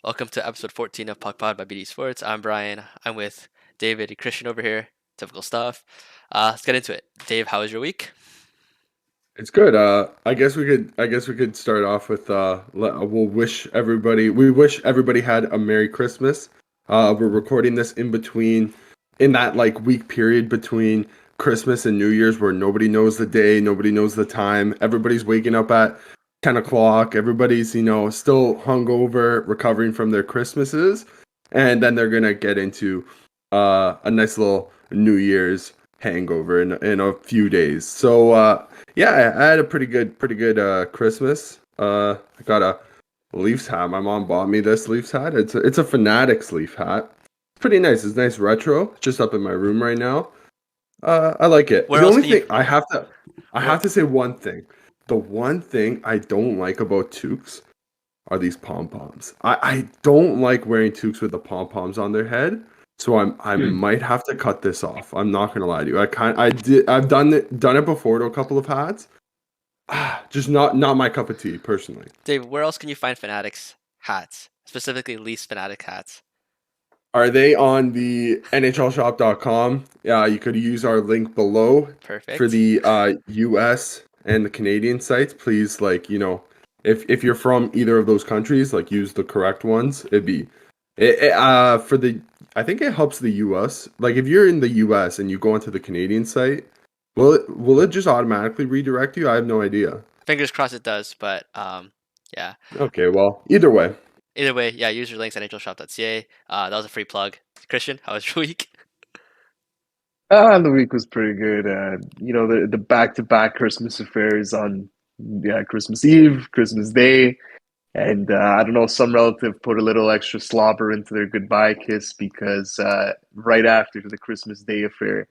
Welcome to episode 14 of PuckPod by BD Sports. I'm Brian. I'm with David and Christian over here. Typical stuff. Let's get into it. Dave, how was your week? It's good. I guess we could start off with we wish everybody had a Merry Christmas. We're recording this in that like week period between Christmas and New Year's where nobody knows the day, nobody knows the time. Everybody's waking up at 10 o'clock. Everybody's, still hungover, recovering from their Christmases, and then they're gonna get into a nice little New Year's hangover in a few days. So yeah, I had a pretty good Christmas. I got a Leafs hat. My mom bought me this Leafs hat. It's a Fanatics Leaf hat. It's pretty nice. It's nice retro. It's just up in my room right now. I like it. Where The else only can you? thing I Where, have to say one thing. The one thing I don't like about toques are these pom poms. I don't like wearing toques with the pom poms on their head. So I might have to cut this off. I'm not gonna lie to you. I've done it before to a couple of hats. Just not my cup of tea personally. Dave, where else can you find Fanatics hats? Specifically, Leafs Fanatic hats. Are they on the NHLshop.com? Yeah, you could use our link below for Perfect. the US and the Canadian sites. Please, if you're from either of those countries, like use the correct ones. For the I think it helps the US. Like if you're in the US and you go onto the Canadian site, will it just automatically redirect you? I have no idea. Fingers crossed it does, but yeah. Okay, well, either way. Either way, yeah, use your links at NHLshop.ca. That was a free plug. Christian, how was your week? The week was pretty good. The back-to-back Christmas affairs on Christmas Eve, Christmas Day, and I don't know, some relative put a little extra slobber into their goodbye kiss because right after the Christmas Day affair,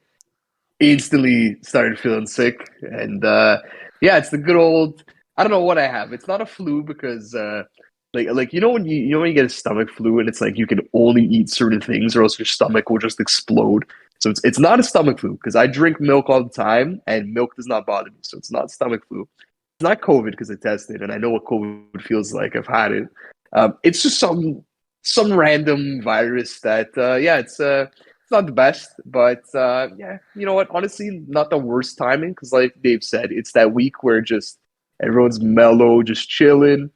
instantly started feeling sick, and it's the good old. I don't know what I have. It's not a flu because like when you get a stomach flu and it's like you can only eat certain things or else your stomach will just explode. So it's not a stomach flu because I drink milk all the time and milk does not bother me. So it's not stomach flu. It's not COVID because I tested and I know what COVID feels like. I've had it. It's just some random virus that it's not the best, but you know what? Honestly, not the worst timing because, like Dave said, it's that week where just everyone's mellow, just chilling,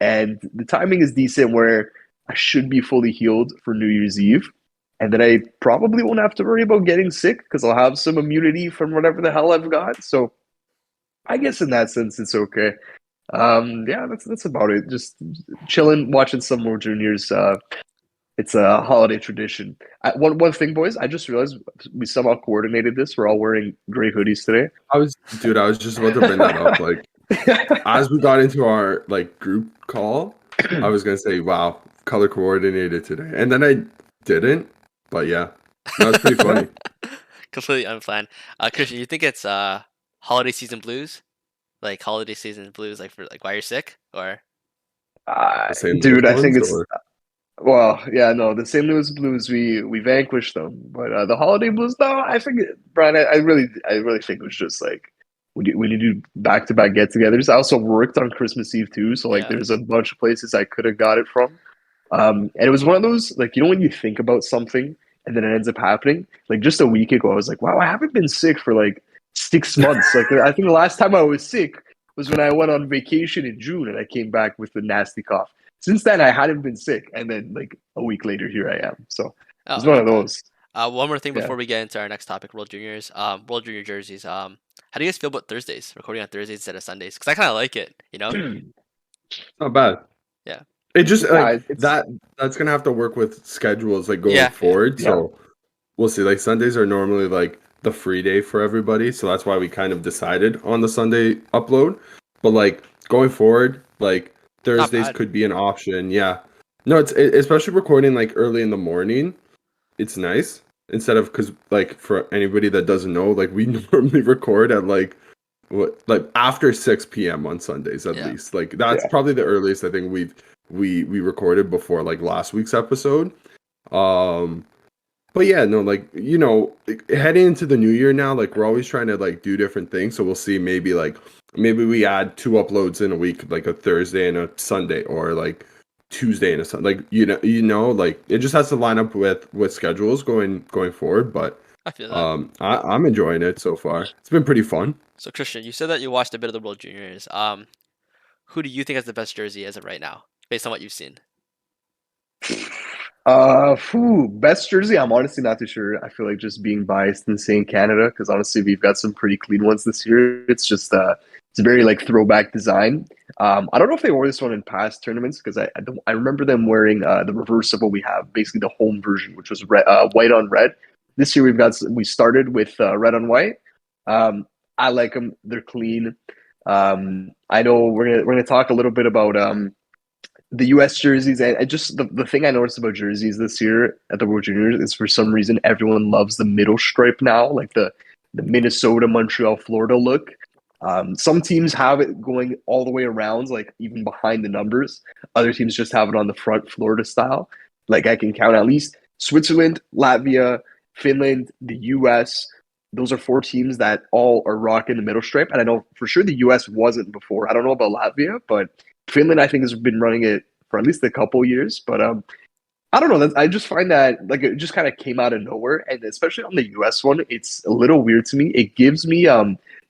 and the timing is decent where I should be fully healed for New Year's Eve, and then I probably won't have to worry about getting sick because I'll have some immunity from whatever the hell I've got. So I guess in that sense, it's okay. That's about it. Just chilling, watching some World Juniors. It's a holiday tradition. One thing, boys, I just realized we somehow coordinated this. We're all wearing gray hoodies today. I was just about to bring that up. Like, as we got into our like group call, I was gonna say, "Wow, color coordinated today," and then I didn't. But yeah, that was pretty funny. Completely unplanned. Christian, you think it's holiday season blues? Like holiday season blues, like for like why you're sick, or The St. Louis Dude, I think ones, it's or well, yeah, no, the St. Louis Blues we vanquished them, but the Holiday Blues, no, I think Brian, I really think it was just like when you do back to back get-togethers. I also worked on Christmas Eve too, so like yeah, there's a bunch of places I could have got it from. And it was one of those like when you think about something and then it ends up happening. Like just a week ago, I was like, wow, I haven't been sick for like 6 months. Like I think the last time I was sick was when I went on vacation in June and I came back with a nasty cough. Since then, I hadn't been sick, and then like a week later, here I am. So it's oh, one of not bad. those. One more thing Yeah. before we get into our next topic, World Juniors. World Junior jerseys. How do you guys feel about Thursdays? Recording on Thursdays instead of Sundays? Because I kind of like it. You know? not bad. Yeah. It just like Yeah, it's that's gonna have to work with schedules like going Yeah. Yeah. forward. yeah, So we'll see. Like Sundays are normally like the free day for everybody, so that's why we kind of decided on the Sunday upload. But like going forward, like Not Thursdays bad. could be an option. Yeah. No, especially recording like early in the morning. It's nice instead of because like for anybody that doesn't know, like we normally record at like after 6 p.m. on Sundays at Yeah. least. Like that's yeah. probably the earliest I think we recorded before like last week's episode. Um but yeah, no, like heading into the new year now, like we're always trying to like do different things. So we'll see maybe we add two uploads in a week, like a Thursday and a Sunday, or like Tuesday and a Sunday. Like like it just has to line up with schedules going forward. But I feel that. I'm enjoying it so far. It's been pretty fun. So Christian, you said that you watched a bit of the World Juniors. Who do you think has the best jersey as of right now, based on what you've seen? Best jersey. I'm honestly not too sure. I feel like just being biased and saying Canada because honestly, we've got some pretty clean ones this year. It's just it's a very like throwback design. I don't know if they wore this one in past tournaments because I remember them wearing the reverse of what we have, basically the home version, which was white on red. This year we started with red on white. I like them. They're clean. I know we're gonna talk a little bit about the U.S. jerseys, and just the thing I noticed about jerseys this year at the World Juniors is for some reason everyone loves the middle stripe now, like the Minnesota, Montreal, Florida look. Some teams have it going all the way around, like even behind the numbers. Other teams just have it on the front, Florida style. Like I can count at least Switzerland, Latvia, Finland, the U.S. Those are 4 teams that all are rocking the middle stripe, and I know for sure the U.S. wasn't before. I don't know about Latvia, but Finland, I think, has been running it for at least a couple years. But I don't know. I just find that like it just kind of came out of nowhere, and especially on the US one, it's a little weird to me. It gives me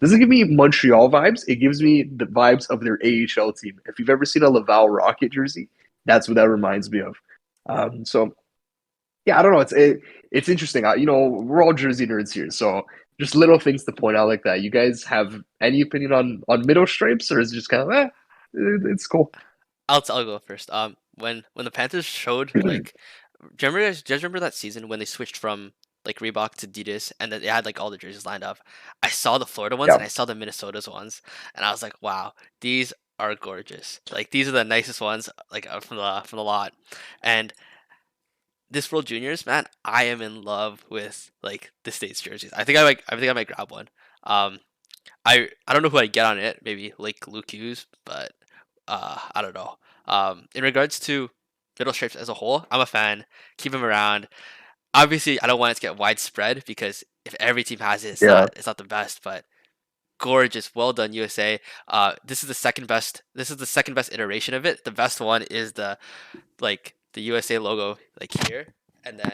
doesn't give me Montreal vibes. It gives me the vibes of their AHL team. If you've ever seen a Laval Rocket jersey, that's what that reminds me of. So yeah, I don't know. It's interesting. We're all jersey nerds here, so just little things to point out like that. You guys have any opinion on middle stripes, or is it just kind of it's cool? I'll go first. When the Panthers showed like, do you guys remember that season when they switched from like Reebok to Adidas and then they had like all the jerseys lined up? I saw the Florida ones Yeah. and I saw the Minnesota's ones, and I was like, wow, these are gorgeous. Like these are the nicest ones like from the lot. And this World Juniors, man, I am in love with like the States jerseys. I think I might grab one. Um, I don't know who I get on it. Maybe like Luke Hughes, but I don't know. In regards to middle stripes as a whole, I'm a fan. Keep them around. Obviously, I don't want it to get widespread because if every team has it, Yeah. it's not the best. But gorgeous, well done, USA. This is the second best. This is the second best iteration of it. The best one is the USA logo like here, and then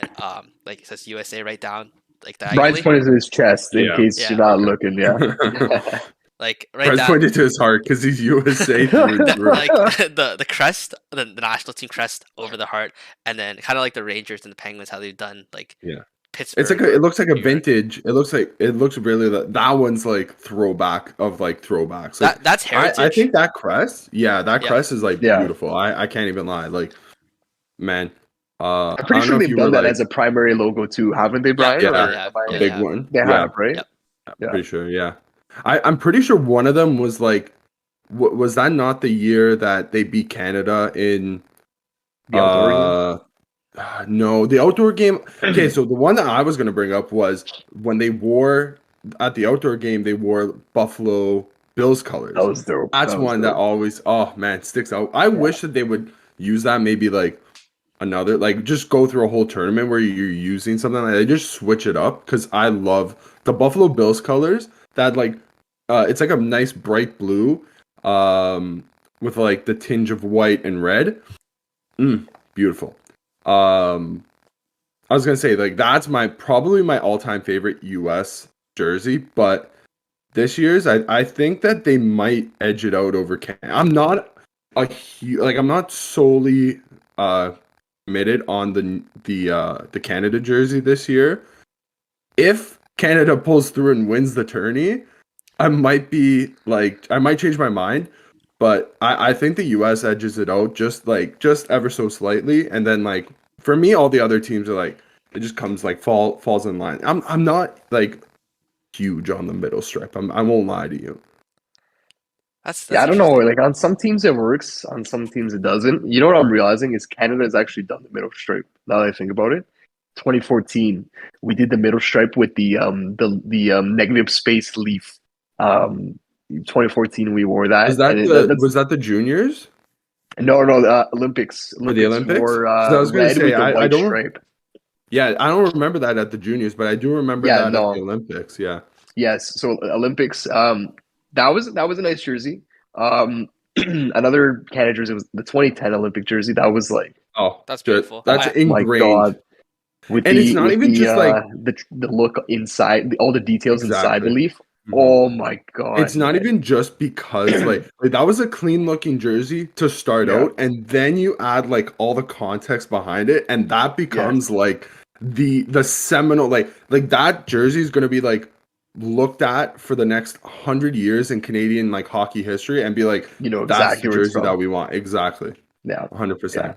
like it says USA right down like Brian's diagonally. pointing to his chest in Yeah. case Yeah. you're not looking. Yeah. Like right Bryce down. pointed to his heart because he's USA through and through. Like the crest, the national team crest over the heart, and then kind of like the Rangers and the Penguins, how they've done like Yeah. Pittsburgh. It looks like a New York. vintage. It looks really that one's like throwback of like throwbacks. Like, That's heritage. I think that crest, that Yeah. crest is like Yeah. beautiful. I can't even lie. Like, man, I'm I pretty don't sure know if they've you done were that like as a primary logo too, haven't they, Brian? Yeah, Or they have. am I- a Yeah, big they have. one. They Yeah, have, right? Yep. Yeah. pretty sure. Yeah, I'm pretty sure one of them was like, was that not the year that they beat Canada in The outdoor game? No, the outdoor game. Okay, so the one that I was gonna bring up was when they wore at the outdoor game, they wore Buffalo Bills colors. That was dope. That's That was one that dope. always, oh man, sticks out. I wish that they would use that maybe like another, like just go through a whole tournament where you're using something like that. Just switch it up because I love the Buffalo Bills colors. That like, it's like a nice bright blue, with like the tinge of white and red. Beautiful. I was gonna say like that's probably my all-time favorite US jersey, but this year's I think that they might edge it out over Canada. I'm not I'm not solely committed on the Canada jersey this year. If Canada pulls through and wins the tourney, I might change my mind. But I think the US edges it out just ever so slightly, and then like for me, all the other teams are like it just comes like falls in line. I'm not like huge on the middle stripe. I won't lie to you. That's Yeah, I don't know. interesting. Like on some teams it works, on some teams it doesn't. You know what I'm realizing is Canada has actually done the middle stripe. Now that I think about it, 2014 we did the middle stripe with the negative space leaf. 2014 we wore that, and that's Was that the juniors no the Olympics. for the Olympics? Wore 'Cause I was gonna red say with the I white don't. stripe. Yeah, I don't remember that at the juniors, but I do remember Yeah, that at the no, Olympics. Yeah. yes. So Olympics, that was a nice jersey. another Canada jersey was the 2010 Olympic jersey. That was like, Oh, That's good. beautiful. That's my ingrained. God, with And it's not even just like the look inside, all the details inside the exactly. leaf. Mhm. Oh my It's God, not man. even just because like that was a clean looking jersey to start Yeah, out, and then you add like all the context behind it, and that yeah, becomes like the seminal like that jersey is gonna be like looked at for the next 100 years in Canadian like hockey history and be like, you know that's the exactly where it's jersey that from. we want. Exactly. Yeah, yeah. 100%.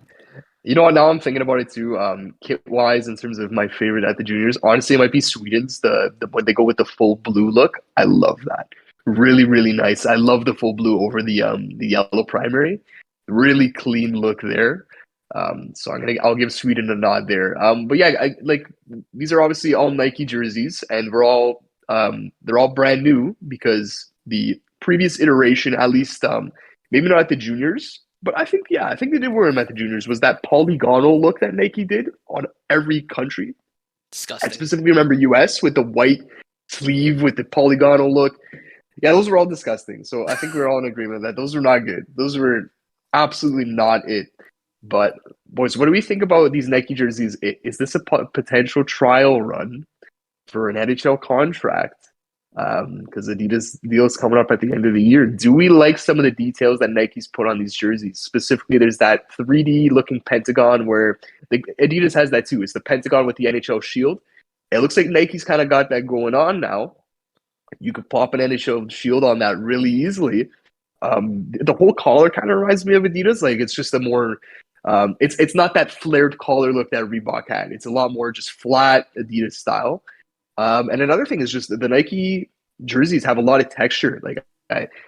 You know what? Now I'm thinking about it too. Kit wise, in terms of my favorite at the juniors, honestly, it might be Sweden's. The when they go with the full blue look, I love that. Really, really nice. I love the full blue over the yellow primary. Really clean look there. So I'll give Sweden a nod there. But yeah, like these are obviously all Nike jerseys, and they're all brand new because the previous iteration, at least maybe not at the juniors, but I think they did wear them at the juniors. Was that polygonal look that Nike did on every country? I Disgusting. specifically remember US with the white sleeve with the polygonal look. Yeah, those were all disgusting. So I think we're all in agreement that those were not good. Those were absolutely not it. But boys, what do we think about these Nike jerseys? Is this a potential trial run for an NHL contract? Because Adidas deal is coming up at the end of the year. Do we like some of the details that Nike's put on these jerseys? Specifically, there's that 3D looking pentagon where Adidas has that too. It's the pentagon with the NHL shield. It looks like Nike's kind of got that going on now. You could pop an NHL shield on that really easily. The whole collar kind of reminds me of Adidas. Like it's just a more it's not that flared collar look that Reebok had. It's a lot more just flat Adidas style. And another thing is just the Nike jerseys have a lot of texture. Like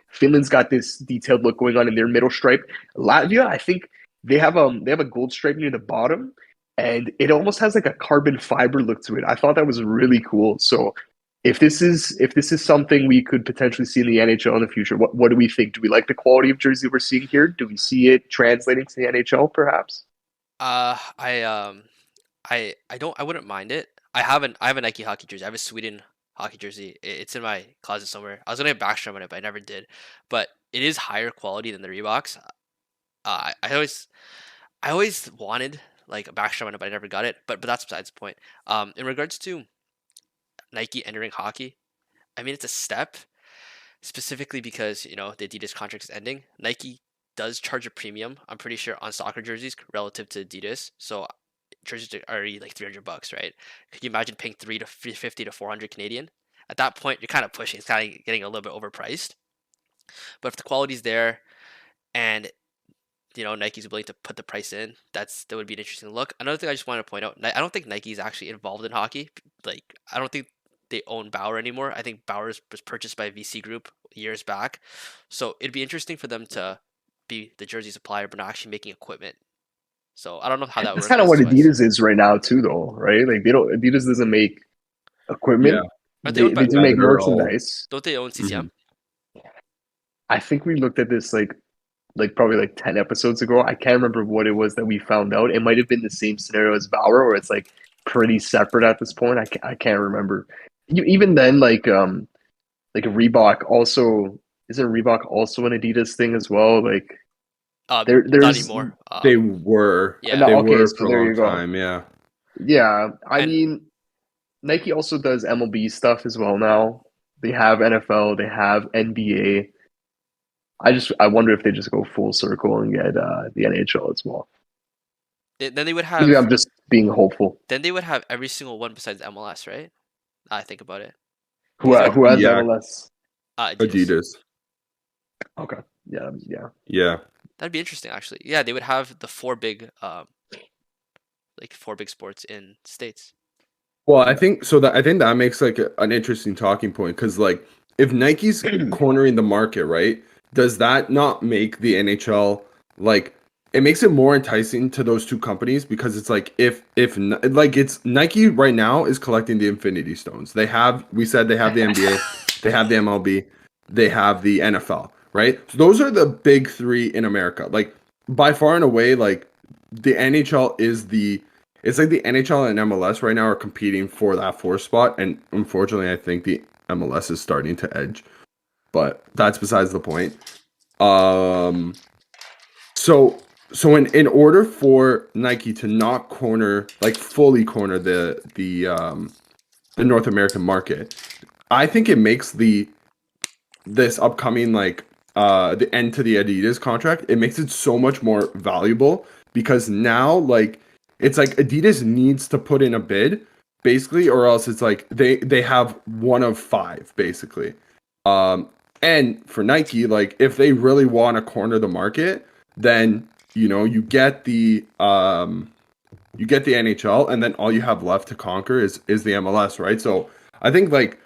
Finland's got this detailed look going on in their middle stripe. Latvia, I think they have a gold stripe near the bottom, and it almost has like a carbon fiber look to it. I thought that was really cool. So if this is something we could potentially see in the NHL in the future, what do we think? Do we like the quality of jersey we're seeing here? Do we see it translating to the NHL perhaps? Uh, I um, I wouldn't mind it. I have a Nike hockey jersey. I have a Sweden hockey jersey. It's in my closet somewhere. I was gonna get Backstrom on it, but I never did. But it is higher quality than the Reeboks. I always wanted like a Backstrom on it, but I never got it. But that's besides the point. In regards to Nike entering hockey, I mean it's a step specifically because the Adidas contract is ending. Nike does charge a premium, I'm pretty sure, on soccer jerseys relative to Adidas. So jerseys are already like $300, right? Could you imagine paying 350 to 400 Canadian? At that point, you're kind of pushing. It's kind of getting a little bit overpriced. But if the quality's there and Nike's willing to put the price in, that would be an interesting look. Another thing I just wanted to point out, I don't think Nike's actually involved in hockey. Like I don't think they own Bauer anymore. I think Bauer was purchased by VC Group years back. So it'd be interesting for them to be the jersey supplier, but not actually making equipment. So I don't know how that That's works kind of what business-wise. Adidas is right now too, though, right? Like they don't Adidas doesn't make Yeah. equipment. Aren't they owned by? They do Yeah, make they're all merchandise. Don't they own CCM? mhm. I think we looked at this like probably like 10 episodes ago. I can't remember what it was that we found out. It might have been the same scenario as Bauer, where it's like pretty separate at this point. I can't remember. Even then, like Reebok also isn't Reebok also an Adidas thing as well? Like Not there's anymore. They were. Yeah. They no okay, were so for a there long you go. time, yeah. Yeah, I And mean Nike also does MLB stuff as well now. They have NFL, they have NBA. I wonder if they just go full circle and get the NHL as well. then they would Maybe have I'm just being hopeful. every single one besides MLS, right? I think about it because Who has Yeah, MLS? Adidas. Adidas. Okay. Yeah, yeah. Yeah. That'd be interesting, actually. Yeah, they would have the four big sports in states. Well, I think that makes like an interesting talking point because like if Nike's cornering the market, right? Does that not make the NHL like it makes it more enticing to those two companies because it's like like it's Nike right now is collecting the Infinity Stones. We said they have the NBA, they have the MLB, they have the NFL, right? So those are the big three in America. Like by far and away, like the NHL is the it's like the NHL and MLS right now are competing for that fourth spot, and unfortunately, I think the MLS is starting to edge. But that's besides the point. Um, so in order for Nike to not corner, like fully corner the North American market, I think it makes this upcoming the end to the Adidas contract, it makes it so much more valuable because now like it's like Adidas needs to put in a bid basically, or else it's like they have one of five basically. Um, and for Nike, like if they really want to corner the market, then you get the NHL, and then all you have left to conquer is the MLS, right? So I think like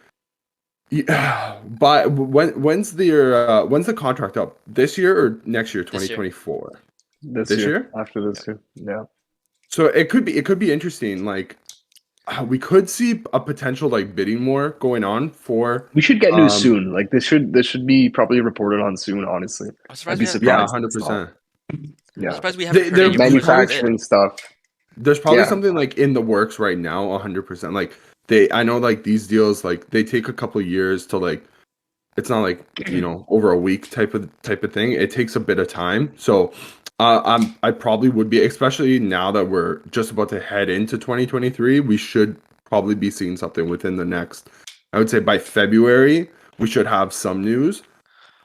yeah, but when's the contract up? This year or next year, this year. 2024? This This year, year? after this year, yeah. So it could be interesting. Like we could see a potential like bidding war going on for We should get news um soon. Like this should be probably reported on soon. Honestly, I'm I'd surprised be we haven't. yeah, surprised if it's not. 100%. I'm Yeah, surprised we haven't They, heard they're any rumors of a probably bid. manufacturing stuff. there's probably Yeah, something like in the works right now, 100%. Like I know like these deals like they take a couple years to like it's not like over a week type of thing. It takes a bit of time. So I probably would be, especially now that we're just about to head into 2023, we should probably be seeing something within the next, I would say by February we should have some news.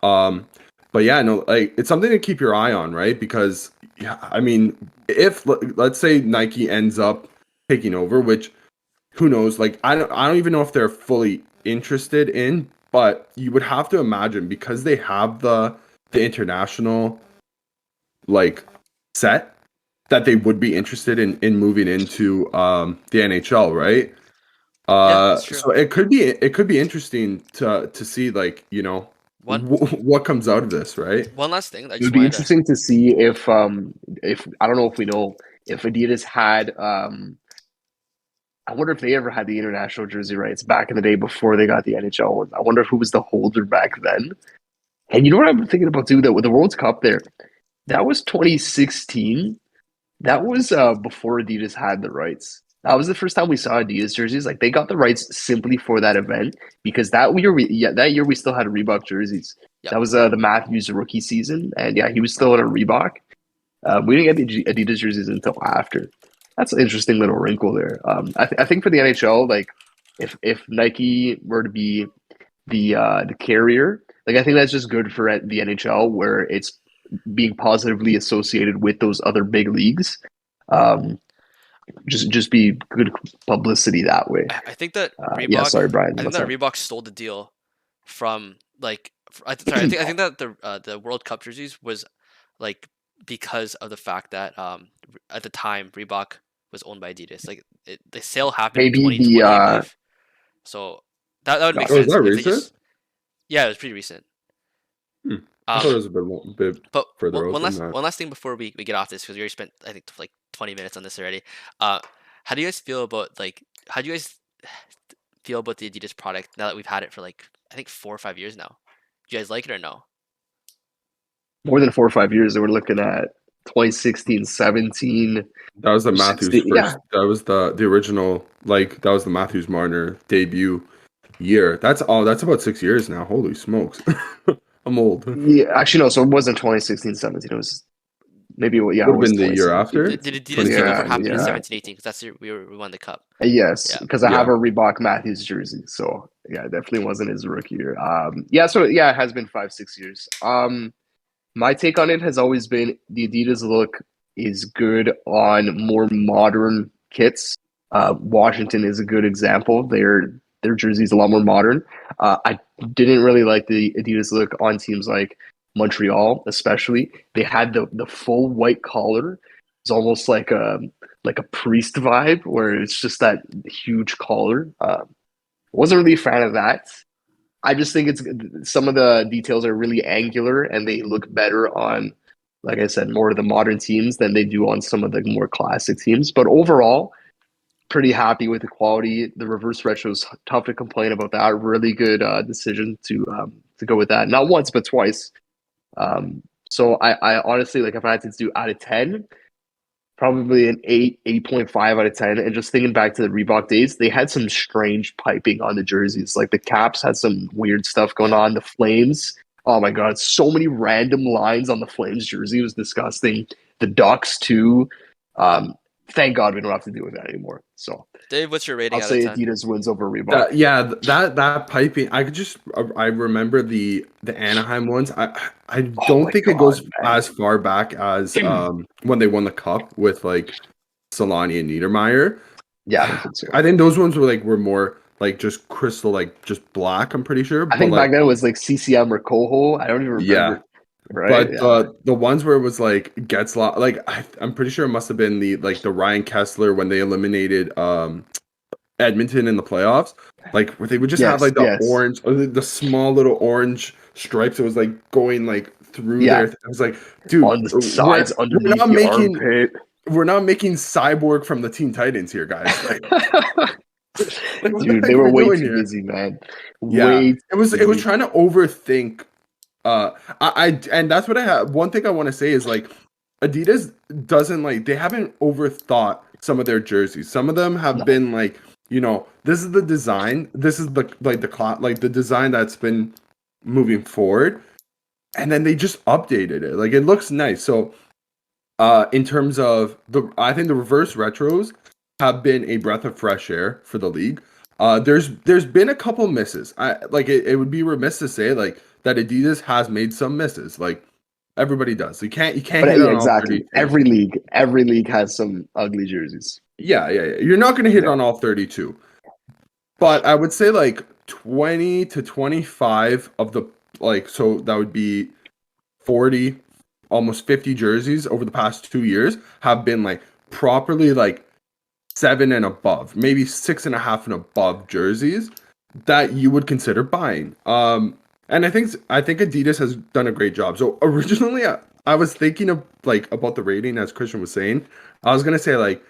um but yeah, no, like it's something to keep your eye on, right? Because yeah, I mean, if let's say Nike ends up taking over, which who knows? Like I don't even know if they're fully interested in, but you would have to imagine because they have the international like set that they would be interested in moving into the NHL, right? Yeah, that's true. So it could be interesting to see like One what comes out of this, right? one last thing I it would just be wanted to. interesting to see if I don't know if we know if Adidas had I wonder if they ever had the international jersey rights back in the day before they got the NHL ones. I wonder who was the holder back then. And you know what I'm thinking about too? That with the World Cup there, that was 2016. That was before Adidas had the rights. That was the first time we saw Adidas jerseys. Like they got the rights simply for that event because that year we still had Reebok jerseys. Yep. That was the Matthews rookie season, and yeah, he was still in a Reebok. We didn't get the Adidas jerseys until after. That's an interesting little wrinkle there. I think for the NHL, like if Nike were to be the carrier, like I think that's just good for the NHL where it's being positively associated with those other big leagues. Um, just be good publicity that way. I think that Yeah, Reebok. sorry, Brian. I think What's that up? Reebok stole the deal from like. Sorry, I think that the World Cup jerseys was like because of the fact that at the time Reebok was owned by Adidas. Like the sale happened in Maybe the 2020, I believe. So that would make Oh, is sense that if they recent? just. Yeah, it was pretty recent. Hmm. I thought Um, it was a bit but further out one than last that. one last thing before we get off this because we already spent I think like 20 minutes on this already. Uh, how do you guys feel about how do you guys feel about the Adidas product now that we've had it for like I think 4 or 5 years now? Do you guys like it or no? more than 4 or 5 years. They were looking at 2016, 17, That was the Matthews 16. Yeah, first. That was the original. Like that was the Matthews Marner debut year. That's about 6 years now. Holy smokes, I'm old. Would yeah. Actually, no. So it wasn't 2016, 17. It was maybe. Yeah, it have was been the year 2017. after Did Adidas take over 2017. Yeah, happened in yeah. 17, 18? Because that's the year we won the cup. Yes, Yeah. because I have Yeah. a Reebok Matthews jersey. So yeah, it definitely wasn't his rookie year. Yeah, so yeah, it has been 5, 6 years. My take on it has always been the Adidas look is good on more modern kits. Washington is a good example. Their jersey is a lot more modern. I didn't really like the Adidas look on teams like Montreal, especially. They had the full white collar. It's almost like a priest vibe, where it's just that huge collar. Wasn't really a fan of that. I just think it's some of the details are really angular and they look better on, like I said, more of the modern teams than they do on some of the more classic teams. But overall, pretty happy with the quality. The reverse retro is tough to complain about that. Really good decision to go with that. Not once, but twice. So I honestly like if I had to do out of 10, probably an 8, 8.5 out of 10. And just thinking back to the Reebok days, they had some strange piping on the jerseys. Like the caps had some weird stuff going Yeah. on. The flames, Oh my God, so many random lines on the Flames jersey. It was disgusting. The Ducks too. Um, thank God we don't have to deal with that anymore. So Dave, what's your rating I'll out of say 10? Adidas wins over Reebok. That piping. I remember the Anaheim ones. I Oh don't my think it God, goes man. as far back as when they won the cup with like Solani and Niedermeyer. Yeah, I don't think so. I think those ones were more like just crystal, like just black. I'm pretty sure, I but think like back then it was like CCM or Coho. I don't even yeah. remember. Right? But Yeah. the ones where it was like Getzlaw, like I'm pretty sure it must have been the Ryan Kessler when they eliminated Edmonton in the playoffs, like where they would just have Yes, like the yes. orange, or the small little orange stripes. It was like going like through Yeah. there. I was like, dude, On the sides we're underneath not the making armpit. Cyborg from the Teen Titans here, guys. Like what the Dude, they heck are were we way doing too here? busy, man. Yeah, Way too it was busy. trying to overthink. And that's what I have. One thing I want to say is like Adidas doesn't like they haven't overthought some of their jerseys. Some of them have No. been like, this is the design. This is the design that's been moving forward, and then they just updated it. Like it looks nice. So, in terms of I think the reverse retros have been a breath of fresh air for the league. There's been a couple misses. It would be remiss to say like that Adidas has made some misses. Like everybody does. You can't But hit yeah, on all exactly. 32. Every league has some ugly jerseys. Yeah. You're not going to hit Yeah. on all 32. But I would say like 20 to 25 of the so that would be 40, almost 50 jerseys over the past 2 years have been like properly like 7 and above, maybe 6.5 and above jerseys that you would consider buying. And I think Adidas has done a great job. So originally, I was thinking of like about the rating as Christian was saying. I was gonna say like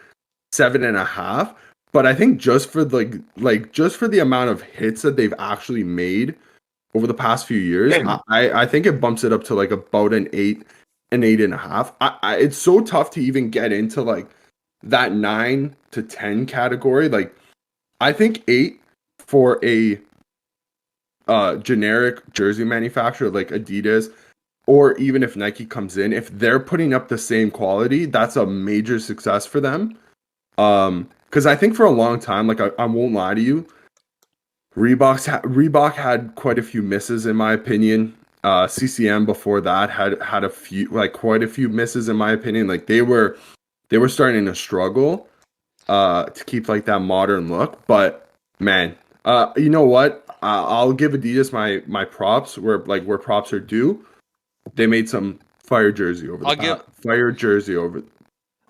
7.5, but I think just for just for the amount of hits that they've actually made over the past few years, I think it bumps it up to like about an 8.5. It's so tough to even get into like that 9 to 10 category. Like I think 8 for a generic jersey manufacturer like Adidas, or even if Nike comes in, if they're putting up the same quality, that's a major success for them. Because I think for a long time, like I won't lie to you, Reebok had quite a few misses in my opinion. CCM before that had a few, like quite a few misses in my opinion. Like they were starting to struggle to keep like that modern look. But man, you know what? I'll give Adidas my props where props are due. They made some I'll give fire jersey over.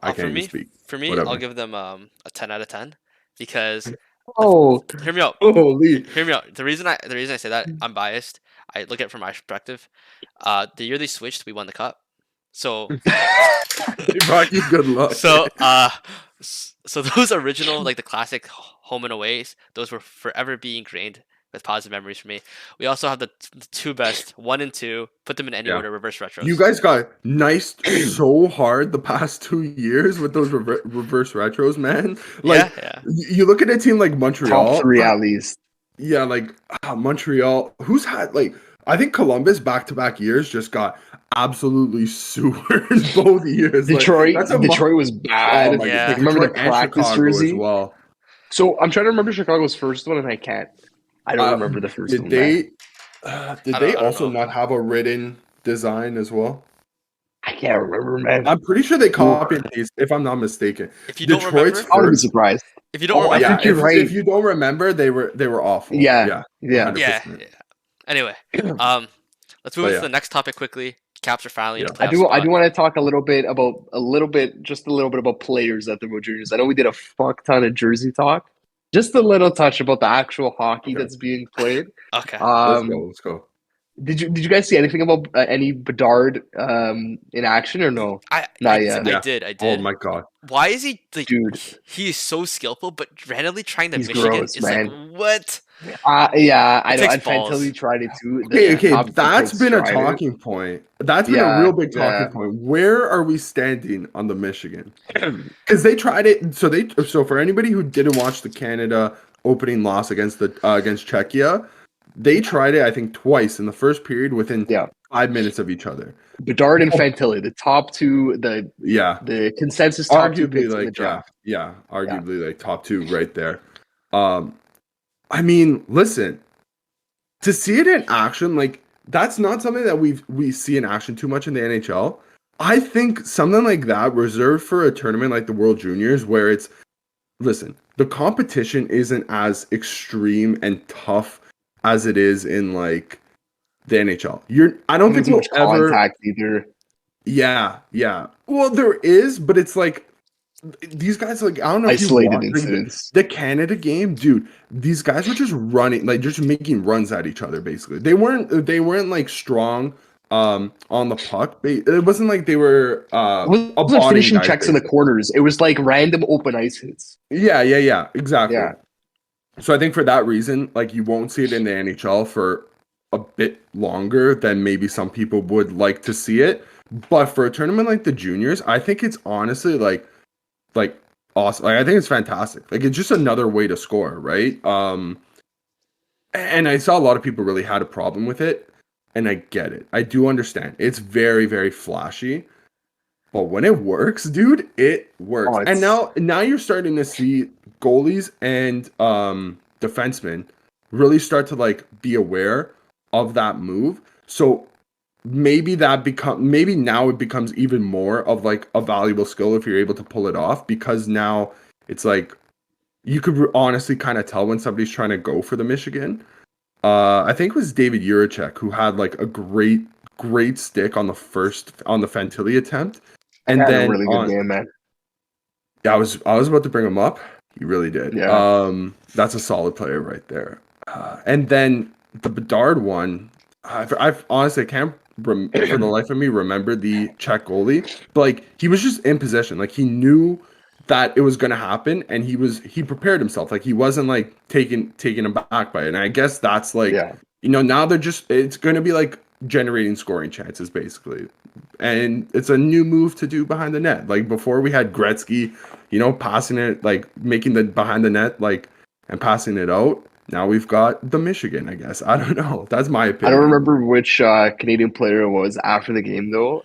I for can't even me speak. for me I'll Whatever. give them a 10 out of 10 because Oh, hear me out. Holy. Hear me out. The reason I say that, I'm biased. I look at it from my perspective. The year they switched, we won the cup. So Hey, Rocky, good luck. so so those original, like the classic home and aways, those will forever be ingrained with positive memories for me. We also have the two best, 1 and 2. Put them in any Yeah. order, reverse You retros. guys got nice so hard the past 2 years with those reverse retros, man. Like Yeah, yeah. you look at a team like top Montreal. three at least. Yeah, like Montreal. Who's had like I think Columbus back-to-back years just got absolutely sewered both years. Like Detroit, that's a Detroit was oh bad. my god, Yeah. Remember the Detroit and practice Chicago as jersey? well. So I'm trying to remember Chicago's first one, and I can't. I don't Uh, remember the first did one, man. they I don't also know. not have a written design as well? I can't remember, man. I'm pretty sure they Ooh, copy and paste, if I'm not mistaken. If you don't Detroit's remember, I wouldn't be first. surprised. if you don't Oh, I remember, Yeah, think you're if right. you don't remember, they were awful. Yeah, Yeah, yeah. 100%. yeah. Anyway, let's move But into yeah, the next topic quickly. Caps are finally in yeah. a I playoff do. I spot. do want to talk just a little bit about players at the World Juniors. I know we did a fuck ton of jersey talk. Just a little touch about the actual hockey Okay, that's being played. Okay. let's go. Um, Let's go. did you guys see anything about any Bedard in action or no? Not yet, I Yeah. did. I Oh did. my god. Why is he like dude. he is so skillful, but randomly trying to He's Michigan gross, is like man. what? Yeah, I It know. takes And Fantilli balls. tried it too. The Okay, Yeah. okay. top two That's picks been a tried it. talking point. That's been a Yeah, real big talking yeah. point. Where are we standing on the Michigan? Because they tried it. So for anybody who didn't watch the Canada opening loss against Czechia, They tried it, I think, twice in the first period within Yeah. 5 minutes of each other. Bedard and Fantilli, the top two, Yeah, the consensus top two arguably picks in the like draft. arguably like top two right there. I mean, listen, to see it in action, like that's not something that we see in action too much in the NHL. I think something like that reserved for a tournament like the World Juniors, where it's listen, the competition isn't as extreme and tough as it is in like the NHL. I don't Not think as much we'll ever. contact either. Yeah, yeah. Well, there is, but it's like these guys, like, I don't know if you Isolated watched like incidents. the Canada game, dude. These guys were just running, like just making runs at each other. Basically, they weren't like strong on the puck. It wasn't like they were It wasn't abotting finishing guys. checks in the Basically. corners. It was like random open ice hits. Yeah, exactly. Yeah. So I think for that reason, like you won't see it in the NHL for a bit longer than maybe some people would like to see it. But for a tournament like the juniors, I think it's honestly like awesome. Like I think it's fantastic. Like it's just another way to score, right? And I saw a lot of people really had a problem with it, and I get it. I do understand. It's very, very flashy, but when it works, dude, it works. Oh, And it's now you're starting to see goalies and defensemen really start to like be aware of that move. So maybe now it becomes even more of like a valuable skill if you're able to pull it off, because now it's like you could honestly kind of tell when somebody's trying to go for the Michigan. I think it was David Juracek who had like a great stick on the Fantilli attempt, and had a then really good on game, man. yeah, I was about to bring him up. You really did. Yeah. That's a solid player right there. And then the Bedard one, I've honestly can't for the life of me remember the Czech goalie, but like he was just in position, like he knew that it was going to happen, and he prepared himself, like he wasn't like taken aback by it. And I guess that's like, Yeah. now it's going to be like generating scoring chances basically, and it's a new move to do behind the net. Like before we had Gretzky, passing it, like making the behind the net, like, and passing it out. Now we've got the Michigan, I guess. I don't know. That's my I don't opinion. remember which Canadian player it was after the game though.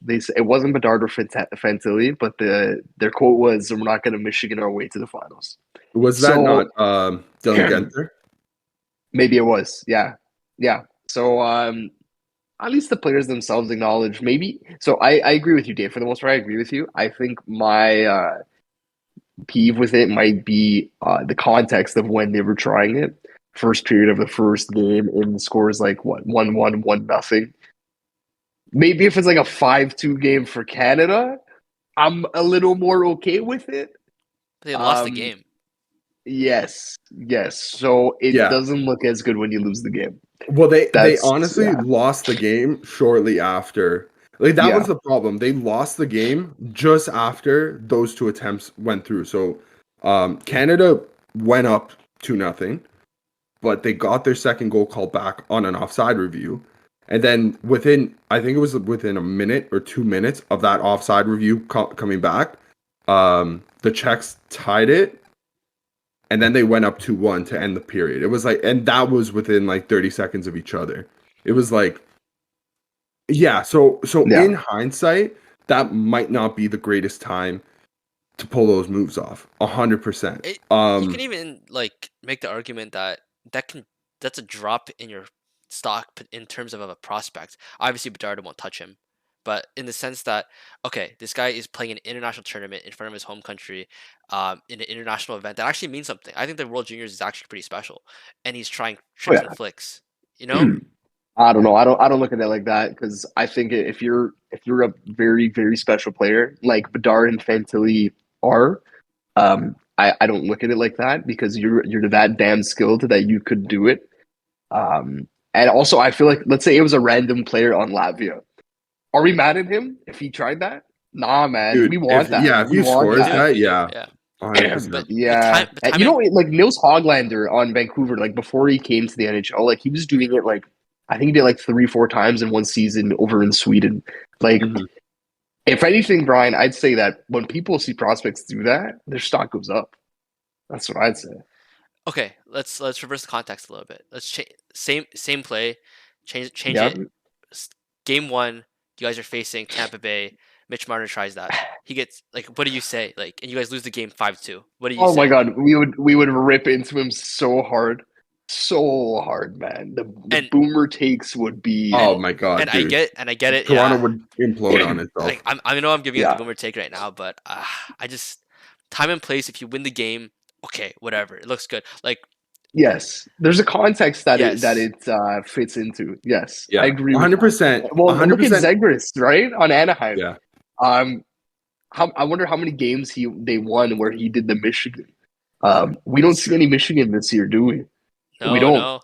They said it wasn't Bedard or Fantilli, but their quote was, "We're not going to Michigan our way to the finals." Was that not So Dylan Genther? maybe it was, yeah, yeah. So at least the players themselves acknowledge maybe. So I agree with you, Dave. For the most part, I agree with you. I think my peeve with it might be the context of when they were trying it. First period of the first game, and the score is like what 1-1, 1-0. Maybe if it's like a 5-2 game for Canada, I'm a little more okay with it. They lost the Um, game. yes, yes. So it Yeah. doesn't look as good when you lose the game. Well, they That's honestly lost the game shortly after. Like that yeah, was the problem. They lost the game just after those two attempts went through. So, Canada went up 2-0, but they got their second goal called back on an offside review. And then I think it was within a minute or 2 minutes of that offside review coming back, the Czechs tied it, and then they went up 2-1 to end the period. It was like, and that was within like 30 seconds of each other. It was like, yeah. So yeah. in hindsight, that might not be the greatest time to pull those moves off. 100%. You can even like make the argument that's a drop in your stock in terms of a prospect. Obviously, Bedard won't touch him, but in the sense that okay, this guy is playing an international tournament in front of his home country, in an international event that actually means something. I think the World Juniors is actually pretty special, and he's trying Oh tricks yeah. and flicks. You know, I don't know. I don't look at it like that because I think if you're a very very special player like Bedard and Fantilli are, I don't look at it like that because you're that damn skilled that you could do it. And also I feel like let's say it was a random player on Latvia. Are we mad at him if he tried that? Nah, man. Dude, We want that. if We he want we scores do, that. that, we do, yeah, yeah. 100%. But Yeah. the And you know, timing, like Nils Hoglander on Vancouver, like before he came to the NHL, like he was doing it like I think he did like 3-4 times in one season over in Sweden. Like, Mhm. if anything, Brian, I'd say that when people see prospects do that, their stock goes up. That's what I'd say. Okay, let's reverse the context a little bit. Let's change same play, change Yeah. it. Game 1, you guys are facing Tampa Bay. Mitch Marner tries that. He gets like, what do you say? Like, and you guys lose the game 5-2. What do you Oh my say? God, we would rip into him so hard, man. The And boomer takes would be, Oh and my god, and I dude. get it. Toronto Yeah, would implode on itself. like I know I'm giving it the yeah. boomer take right now, but I just time and place. If you win the game, okay, whatever. It looks good. Like Yes, there's a context that yes, it fits into. Yes, I Yeah, agree with that. 100%, Well, look at 100%. Zegras, right, on Anaheim. Yeah. Um, I wonder how many games they won where he did the Michigan. We don't see any Michigan this year, do we? We no, don't. no.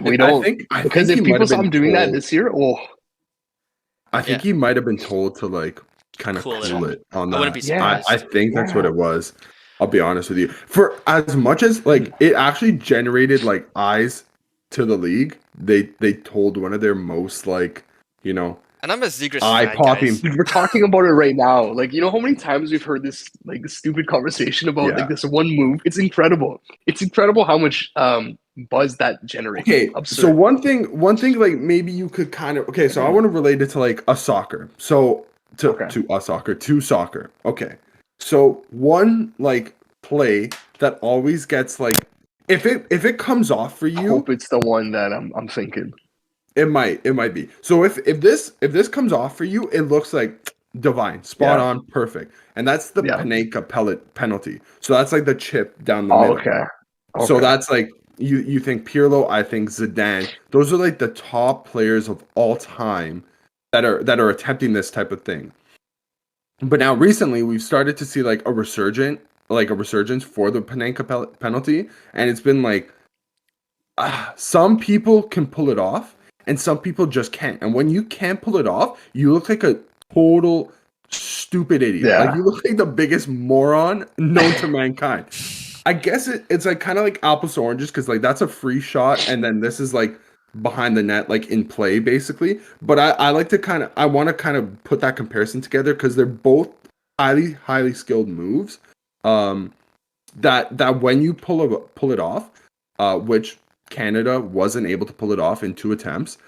We I don't. think I Because think he if might people have saw been him doing that told. this year, oh I Yeah, think he might have been told to like kind of cool it cool off. it on I wouldn't be that. yeah, I surprised. think that's what yeah. it was. I'll be honest with you. For as much as like it actually generated like eyes to the league, they told one of their most like, you know, And I'm a Zegras eye fan, guys. popping. Dude, we're talking about it right now. Like, you know how many times we've heard this like stupid conversation about like Yeah. this one move? It's incredible. It's incredible how much buzz that generates. Okay, so Absurd. one thing like maybe you could kind of okay, so I want to relate it to like a soccer. So Okay. to a soccer, to soccer. Okay. So one like play that always gets like if it comes off for I you, hope it's the one that I'm thinking. it might be. So if this comes off for you, it looks like divine, spot Yeah. on, perfect. And that's the Yeah. Panenka pellet penalty. So that's like the chip down the Oh, middle. okay. So Okay. that's like you think Pirlo, I think Zidane. Those are like the top players of all time that are attempting this type of thing. But now recently we've started to see like a resurgence for the Panenka penalty, and it's been like some people can pull it off and some people just can't. And when you can't pull it off, you look like a total stupid idiot. Like Yeah. you look like the biggest moron known to mankind. I guess it's like kind of like apples to oranges because like that's a free shot and then this is like behind the net like in play basically. But I like to I want to kind of put that comparison together because they're both highly skilled moves. That when you pull it off, which Canada wasn't able to pull it off in 2 attempts.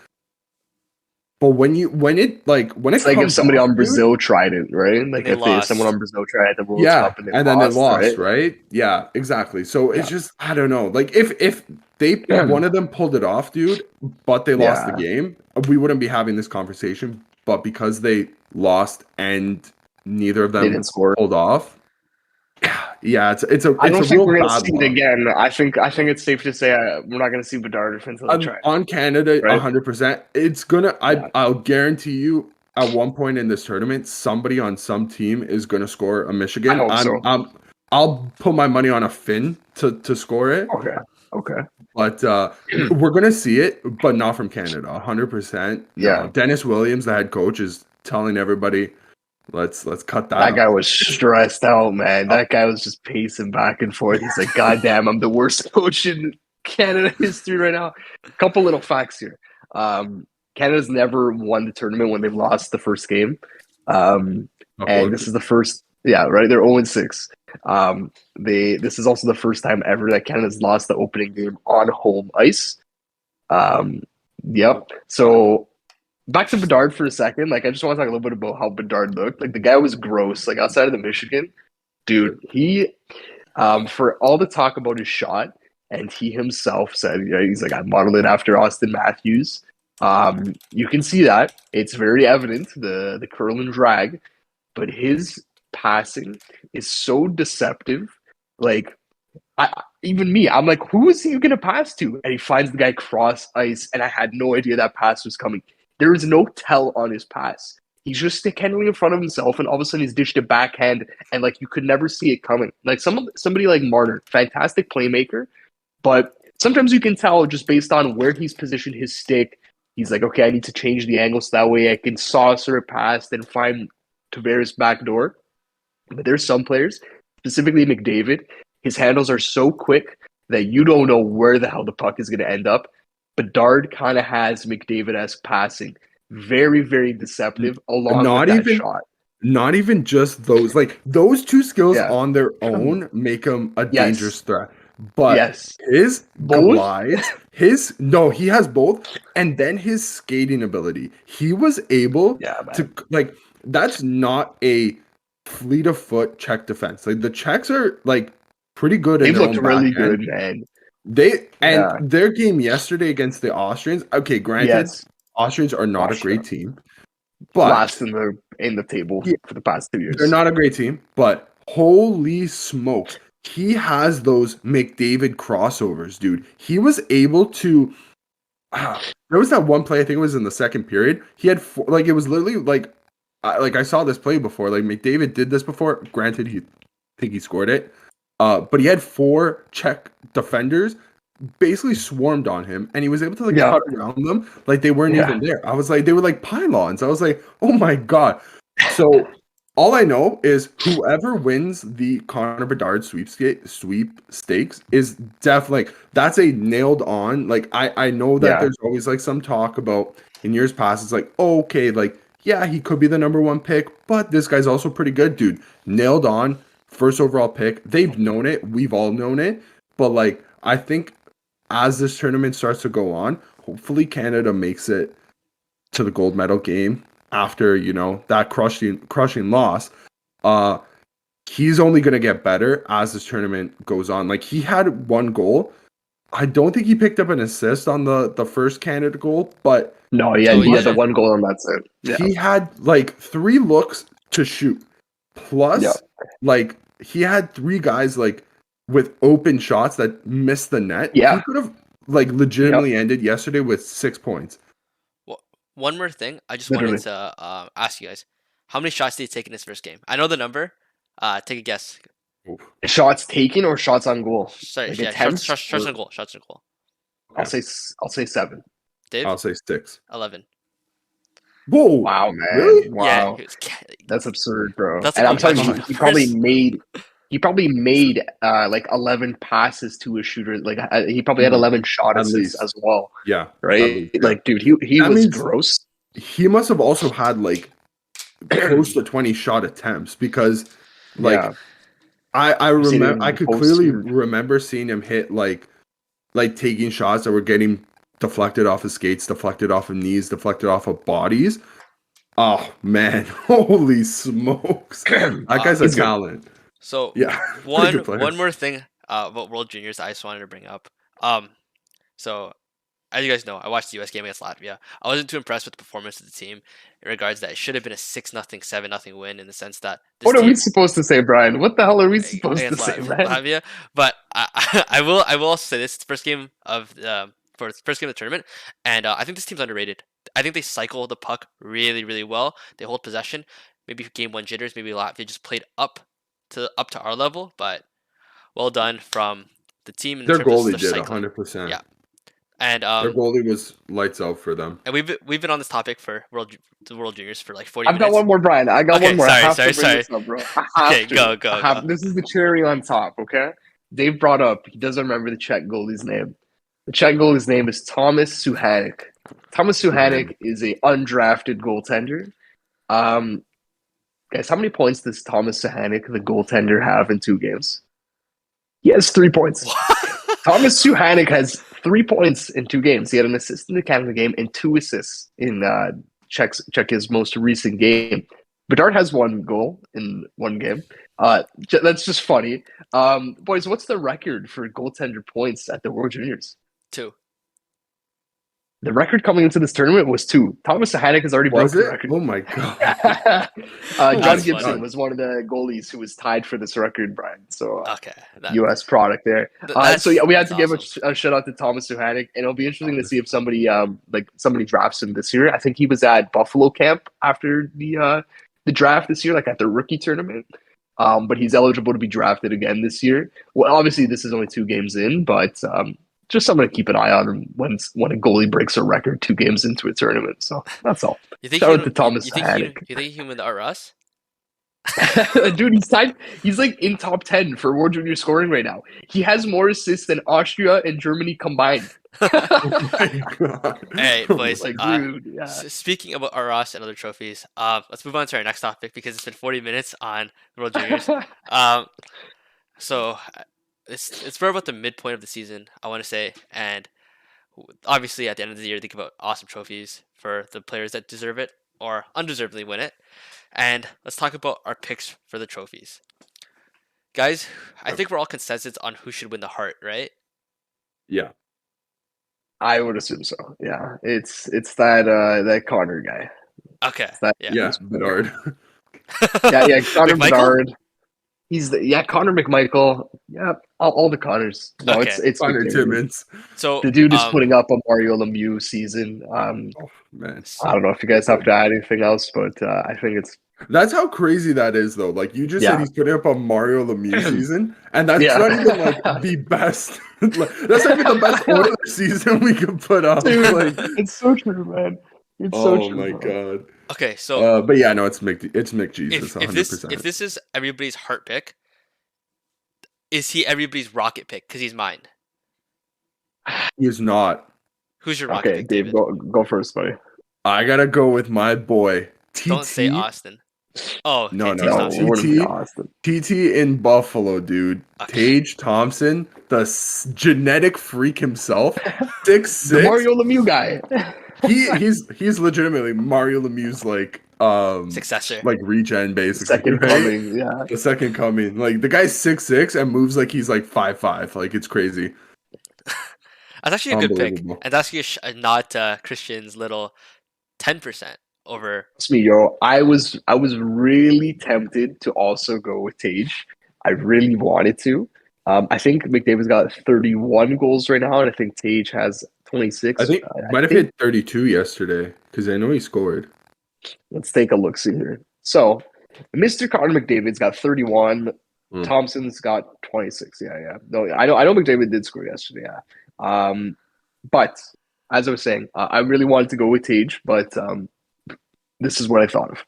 But when It's it like if comes somebody off, on dude, Brazil tried it, right? Like They if someone lost. on Brazil tried at the World yeah, Cup and they and then they lost, lost, right? right? Yeah, exactly. So Yeah. it's just I don't know. Like if they one of them pulled it off, dude, but they lost the Yeah. game, we wouldn't be having this conversation. But because they lost and neither of They them didn't score. pulled off, yeah, it's a I don't think real we're gonna bad see it look. again. I think it's safe to say we're not gonna see Bedard until they try it, On Canada, right? 100%. It's gonna. Yeah. I'll guarantee you. At one point in this tournament, somebody on some team is gonna score a I Michigan. hope so. I'll put my money on a Finn to score it. Okay. Okay. But we're gonna see it, but not from Canada. 100%. No. Yeah. Dennis Williams, the head coach, is telling everybody, let's cut that That guy out. was stressed out, man. That guy was just pacing back and forth. He's like, God damn, I'm the worst coach in Canada history right now. Couple little facts here. Canada's never won the tournament when they've lost the first game. And this is the first, yeah, right? They're 0-6. This is also the first time ever that Canada's lost the opening game on home ice. Yep. So back to Bedard for a second. Like, I just want to talk a little bit about how Bedard looked. Like, the guy was gross. Like, outside of the Michigan, dude, he, for all the talk about his shot, and he himself said, yeah, he's like, I modeled it after Austin Matthews. You can see that it's very evident the curl and drag, but his passing is so deceptive. Like, even me, I'm like, who is he going to pass to? And he finds the guy cross ice, and I had no idea that pass was coming. There is no tell on his pass. He's just stick handling in front of himself, and all of a sudden he's dished a backhand, and like you could never see it coming. Like somebody like Marner, fantastic playmaker, but sometimes you can tell just based on where he's positioned his stick. He's like, okay, I need to change the angle so that way I can saucer it past and find Tavares' back door. But there's some players, specifically McDavid, his handles are so quick that you don't know where the hell the puck is going to end up. Bedard kind of has McDavid-esque passing. Very, very deceptive along Not with that even shot. not even just those. Like those two skills Yeah. on their own make him a Yes. dangerous threat. but Yes. his Both? glides, he has both, and then his skating ability. He was able Yeah, to man. like that's not a fleet of foot check defense. Like the checks are like pretty good in They've their looked own back really end. good, man. And Yeah. their game yesterday against the Austrians. Okay, granted, Yes. Austrians are not a Austria. great team, but Last in the table yeah, for the past 2 they're years. not a great team. But holy smokes, he has those McDavid crossovers, dude. He was able to. There was that one play. I think it was in the second period. He had four, like it was literally like I saw this play before. Like McDavid did this before. Granted, I think he scored it. But he had 4 Czech defenders basically swarmed on him, and he was able to like Yeah. cut around them like they weren't Yeah. even there. I was like, they were like pylons. I was like, oh my god. So all I know is whoever wins the Connor Bedard sweepstakes is definitely like that's a nailed on. Like I know that Yeah. there's always like some talk about in years past. It's like, oh, okay, like yeah, he could be the number 1 pick, but this guy's also pretty good, dude. Nailed on, first overall pick. They've known it. We've all known it. But like I think as this tournament starts to go on, hopefully Canada makes it to the gold medal game after, that crushing loss. Uh he's only going to get better as this tournament goes on. Like he had 1 goal. I don't think he picked up an assist on the first Canada goal, but No, No, he he had the didn't. 1 goal and that's it. Yeah. he had like 3 looks to shoot. Yeah. Plus like he had 3 guys like with open shots that missed the net. He Yeah. could have like legitimately ended yesterday with 6 points. Well, one more thing. I just wanted Literally. to ask you guys, how many shots did he take in his first game? I know the number. Take a guess. Shots taken or shots on goal? Sorry, Like yeah, attempts? shots on goal. Shots on goal. I'll say 7. Dave, I'll say 6. 11. Whoa! Wow, man. Really? Yeah, Wow. he was, That's absurd, bro. That's And like I'm telling you, imagine he numbers. probably made like 11 passes to a shooter. Like he probably had 11 shot At assists least. as well, Yeah. At right? least, yeah. Like, dude, he That was means gross. he must have also had like close to 20 shot attempts because like Yeah, I I've seen it remember in I the could post clearly too. remember seeing him hit like taking shots that were getting deflected off his skates, deflected off of knees, deflected off of bodies. Oh man, holy smokes. That guy's a He's good. talent. So Yeah, pretty good player. one more thing about World Juniors I just wanted to bring up. So as you guys know, I watched the U.S. game against Latvia. I wasn't too impressed with the performance of the team in regards that it should have been a 6-0, 7-0 win in the sense that this What are we team supposed to say, Brian? What the hell are we supposed to against say, man? Latvia. But I will also say this: it's the first game of for the first game of the tournament, and I think this team's underrated. I think they cycle the puck really, really well. They hold possession. Maybe game 1 jitters. Maybe Latvia just played up to our level, but well done from the team in Their terms of goalie their did cycling. 100%. Yeah, and Their goalie was lights out for them. and we've been on this topic for the World Juniors for like 40 I've got minutes. one more, Brian. I got Okay, one more. sorry, I have sorry, to bring sorry. this up, bro. I have Okay, to. go. This is the cherry on top, okay? Dave brought up, he doesn't remember the Czech goalie's name. The Czech goalie's name is Thomas Suhanik. Thomas Suhanik is a undrafted goaltender. Guys, how many points does Thomas Suhanik, the goaltender, have in 2 games? He has 3 points. Thomas Suhanik has 3 points in 2 games. He had an assist in the Canada game and 2 assists in Czechia's most recent game. Bedard has 1 goal in 1 game. That's just funny. Boys, what's the record for goaltender points at the World Juniors? 2. The record coming into this tournament was 2. Thomas Suhanik has already Was broken it? the record. Oh my god. John That's Gibson funny. was one of the goalies who was tied for this record, Brian. So Okay, U.S. product there. that's- So yeah, we had that's to give awesome. a shout out to Thomas Suhanik, and it'll be interesting to see if somebody somebody drafts him this year. I think he was at Buffalo camp after the draft this year, like at the rookie tournament. But he's eligible to be drafted again this year. Well, obviously this is only 2 games in, but just something to keep an eye on when a goalie breaks a record 2 games into a tournament. So that's all. You think Shout out to Thomas you Suhanik. think he would us? Dude, he's like in top 10 for World Junior scoring right now. He has more assists than Austria and Germany combined. Oh my god. Hey, boys. Like, dude, yeah. Speaking about Ross and other trophies, let's move on to our next topic because it's been 40 minutes on the World Juniors. So it's for about the midpoint of the season, I want to say, and obviously at the end of the year, think about awesome trophies for the players that deserve it or undeservedly win it. And let's talk about our picks for the trophies, guys. I think we're all consensus on who should win the Hart, right? Yeah. I would assume so. Yeah, it's that Connor guy. Okay, It's that yeah. Yeah, Bedard. yeah, Connor McMichael? Bedard. He's Connor McMichael. Yeah, all the Connors. No, Okay. it's Connor McDavid. Timmins. So The dude is putting up a Mario Lemieux season. Oh man. I don't know if you guys have to add anything else, but I think it's That's how crazy that is, though. Like you just said, Yeah. he's putting up a Mario Lemieux season, and that's Yeah. not even like the best. That's not even the best Oilers season we could put up. Dude, Like, it's so true, man. It's so oh true. my bro. god. okay, so But yeah, no, it's Mick Jesus, if 100%. this is everybody's Hart pick, is he everybody's Rocket pick? Because he's mine. He is not. Who's your Rocket Okay, pick, Dave, David? go first, buddy. I gotta go with my boy TT. Don't say Austin. Oh, No, okay, no, Tage no. No, Thompson. it wouldn't be TT? Austin. TT in Buffalo, dude. Okay. Tage Thompson, the genetic freak himself, 6'6". The Mario Lemieux guy. He's legitimately Mario Lemieux's like Successor. like regen basically. Second right? coming, yeah. The second coming. Like the guy's 6'6" and moves like he's like 5'5". Like it's crazy. That's actually a good pick, Unbelievable. and that's actually a nod to Christian's little 10% over. Trust me, yo. I was really tempted to also go with Tage. I really wanted to. I think McDavid's got 31 goals right now, and I think Tage has 26. I think might have hit 32 yesterday because I know he scored. Let's take a look. See here. So, Mr. Connor McDavid's got 31. Mm. Thompson's got 26. Yeah. No, I know McDavid did score yesterday. Yeah. But as I was saying, I really wanted to go with Tage, but this is what I thought of.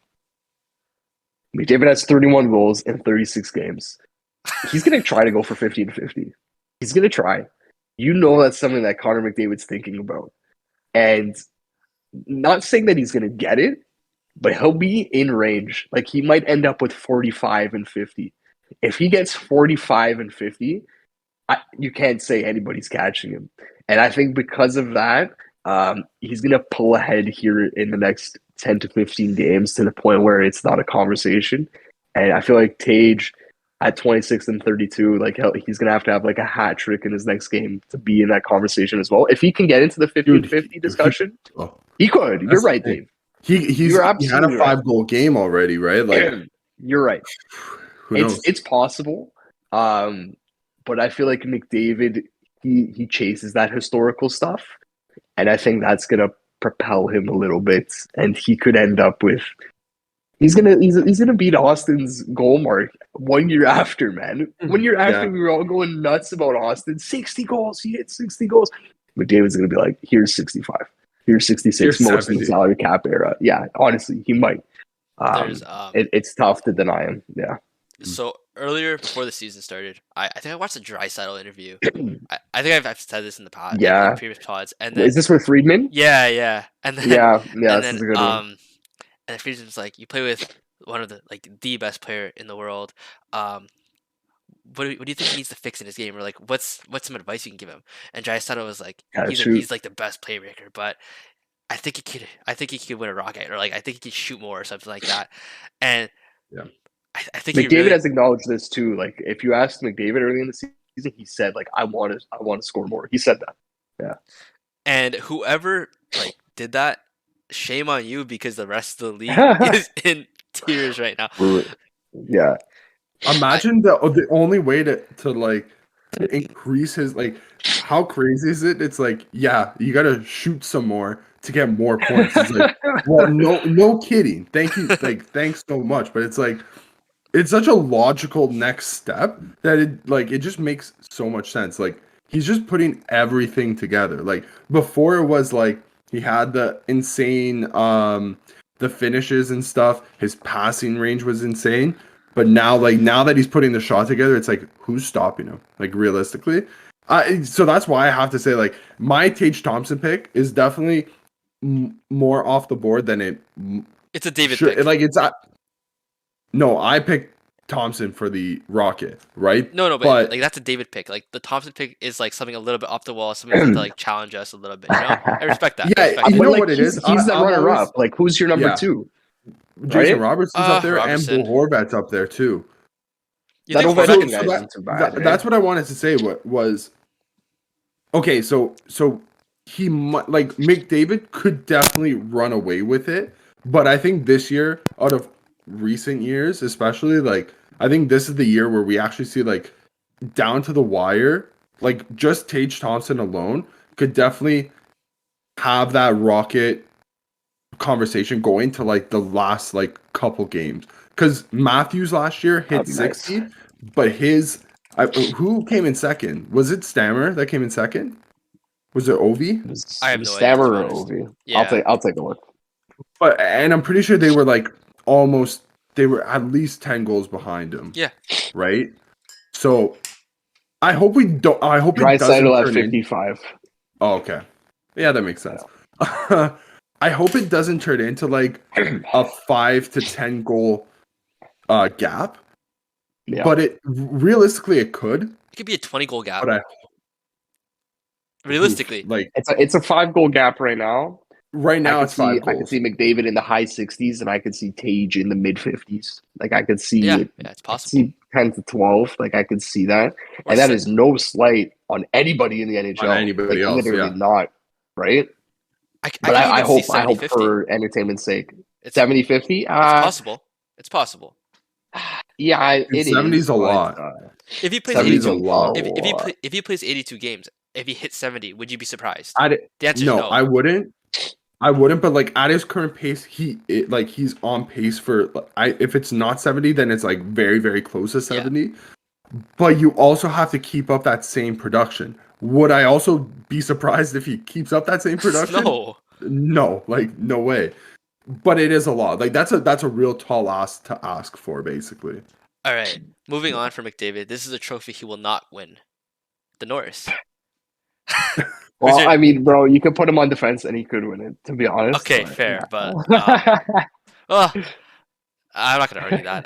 McDavid has 31 goals in 36 games. He's going to try to go for 50-50. He's going to try. You know that's something that Connor McDavid's thinking about. And not saying that he's going to get it, but he'll be in range. Like he might end up with 45 and 50. If he gets 45 and 50, you can't say anybody's catching him. And I think because of that, he's going to pull ahead here in the next 10 to 15 games to the point where it's not a conversation. And I feel like Tage at 26 and 32, like he's going to have like a hat trick in his next game to be in that conversation as well. If he can get into the 50-50 discussion, he could. You're right, Dave. He had a 5-goal game already, right? Like you're right. Who knows? It's possible. But I feel like McDavid, he chases that historical stuff. And I think that's gonna propel him a little bit. And he could end up with he's gonna beat Austin's goal mark 1 year after, man. 1 year after we were all going nuts about Austin. 60 goals, he hit 60 goals. McDavid's gonna be like, here's 65. Here's 66, here's most 70. in the salary cap era. Yeah, honestly, he might. It's tough to deny him. Yeah. So earlier before the season started, I think I watched a Draisaitl interview. I think I've said this in the past, in previous pods. And then, is this with Friedman? Yeah. And then yeah, and this then is a good one. And Friedman's like, you play with one of the best player in the world. What do you think he needs to fix in his game, or like what's some advice you can give him? And Draisaitl was like, he's like the best playmaker, but I think he could win a rocket, or like I think he could shoot more or something like that. And yeah. I think McDavid has acknowledged this too. Like, if you asked McDavid early in the season, he said, like, I want to score more. He said that. Yeah. And whoever did that, shame on you, because the rest of the league is in tears right now. Yeah. Imagine the only way to increase his how crazy is it? It's like, yeah, you gotta shoot some more to get more points. It's like, well, no kidding. Thank you, thanks so much. But it's like, it's such a logical next step that it just makes so much sense. Like, he's just putting everything together. Like, before it was like he had the insane the finishes and stuff, his passing range was insane. But now that he's putting the shot together, it's like, who's stopping him? Like, realistically. So that's why I have to say, like, my Tage Thompson pick is definitely more off the board than it. It's a David pick. Like, it's no, I picked Thompson for the Rocket, right? No, but But like that's a David pick. Like the Thompson pick is like something a little bit off the wall, something to like challenge us a little bit. You know, I respect that. I yeah, respect you that. But know like what it is. he's the I'm runner always up. Like who's your number yeah. two, Jason right? Robertson's up there, and Bo Robertson. Horvat's up there too. You That think So, Horvat Ovechkin can? so guy that, isn't too bad, that's eh? what I wanted to say. What was okay? So he like McDavid could definitely run away with it, but I think this year, out of recent years, especially like I think this is the year where we actually see like down to the wire, like just Tage Thompson alone could definitely have that Rocket conversation going to like the last like couple games because Matthews last year hit That'd be nice. 60, but who came in second? Was it Stammer that came in second? Was it Ovi? I It have was no idea, to be Stammer or honest. Ovi. Yeah. I'll take a look. But and I'm pretty sure they were like almost they were at least 10 goals behind him, Yeah. right? So I hope we don't. I hope it doesn't Draisaitl at turn in. 55. Oh, okay. Yeah, that makes sense. I hope it doesn't turn into like a 5 to 10 goal gap. Yeah. But it realistically it could. It could be a 20-goal gap. But Realistically. like It's a 5-goal gap right now. right now it's 5 I could goals. see McDavid in the high 60s, and I could see Tage in the mid 50s. Like I could see Yeah, it. it's I could possible. see 10 to 12. Like I could see that, Or and that se- is no slight on anybody in the NHL. On anybody like else, literally yeah. not, right? I But can I even see hope 70-50. for entertainment's sake, It's 70-50. it's possible. It's possible. Yeah, it 70's is. a But lot. If he plays 70's 82, a lot. if he plays 82 games, if he hits 70, would you be surprised? The answer is no. I wouldn't. But like at his current pace, he's on pace for if it's not 70, then it's like very, very close to 70. But you also have to keep up that same production. Would I also be surprised if he keeps up that same production? No. No, like no way. But it is a lot. Like that's a real tall ask to ask for, basically. All right. Moving on for McDavid. This is a trophy he will not win. The Norris. Well, your- I mean, bro, you could put him on defense and he could win it. To be honest. Okay, but, fair, yeah. but I'm not gonna argue that.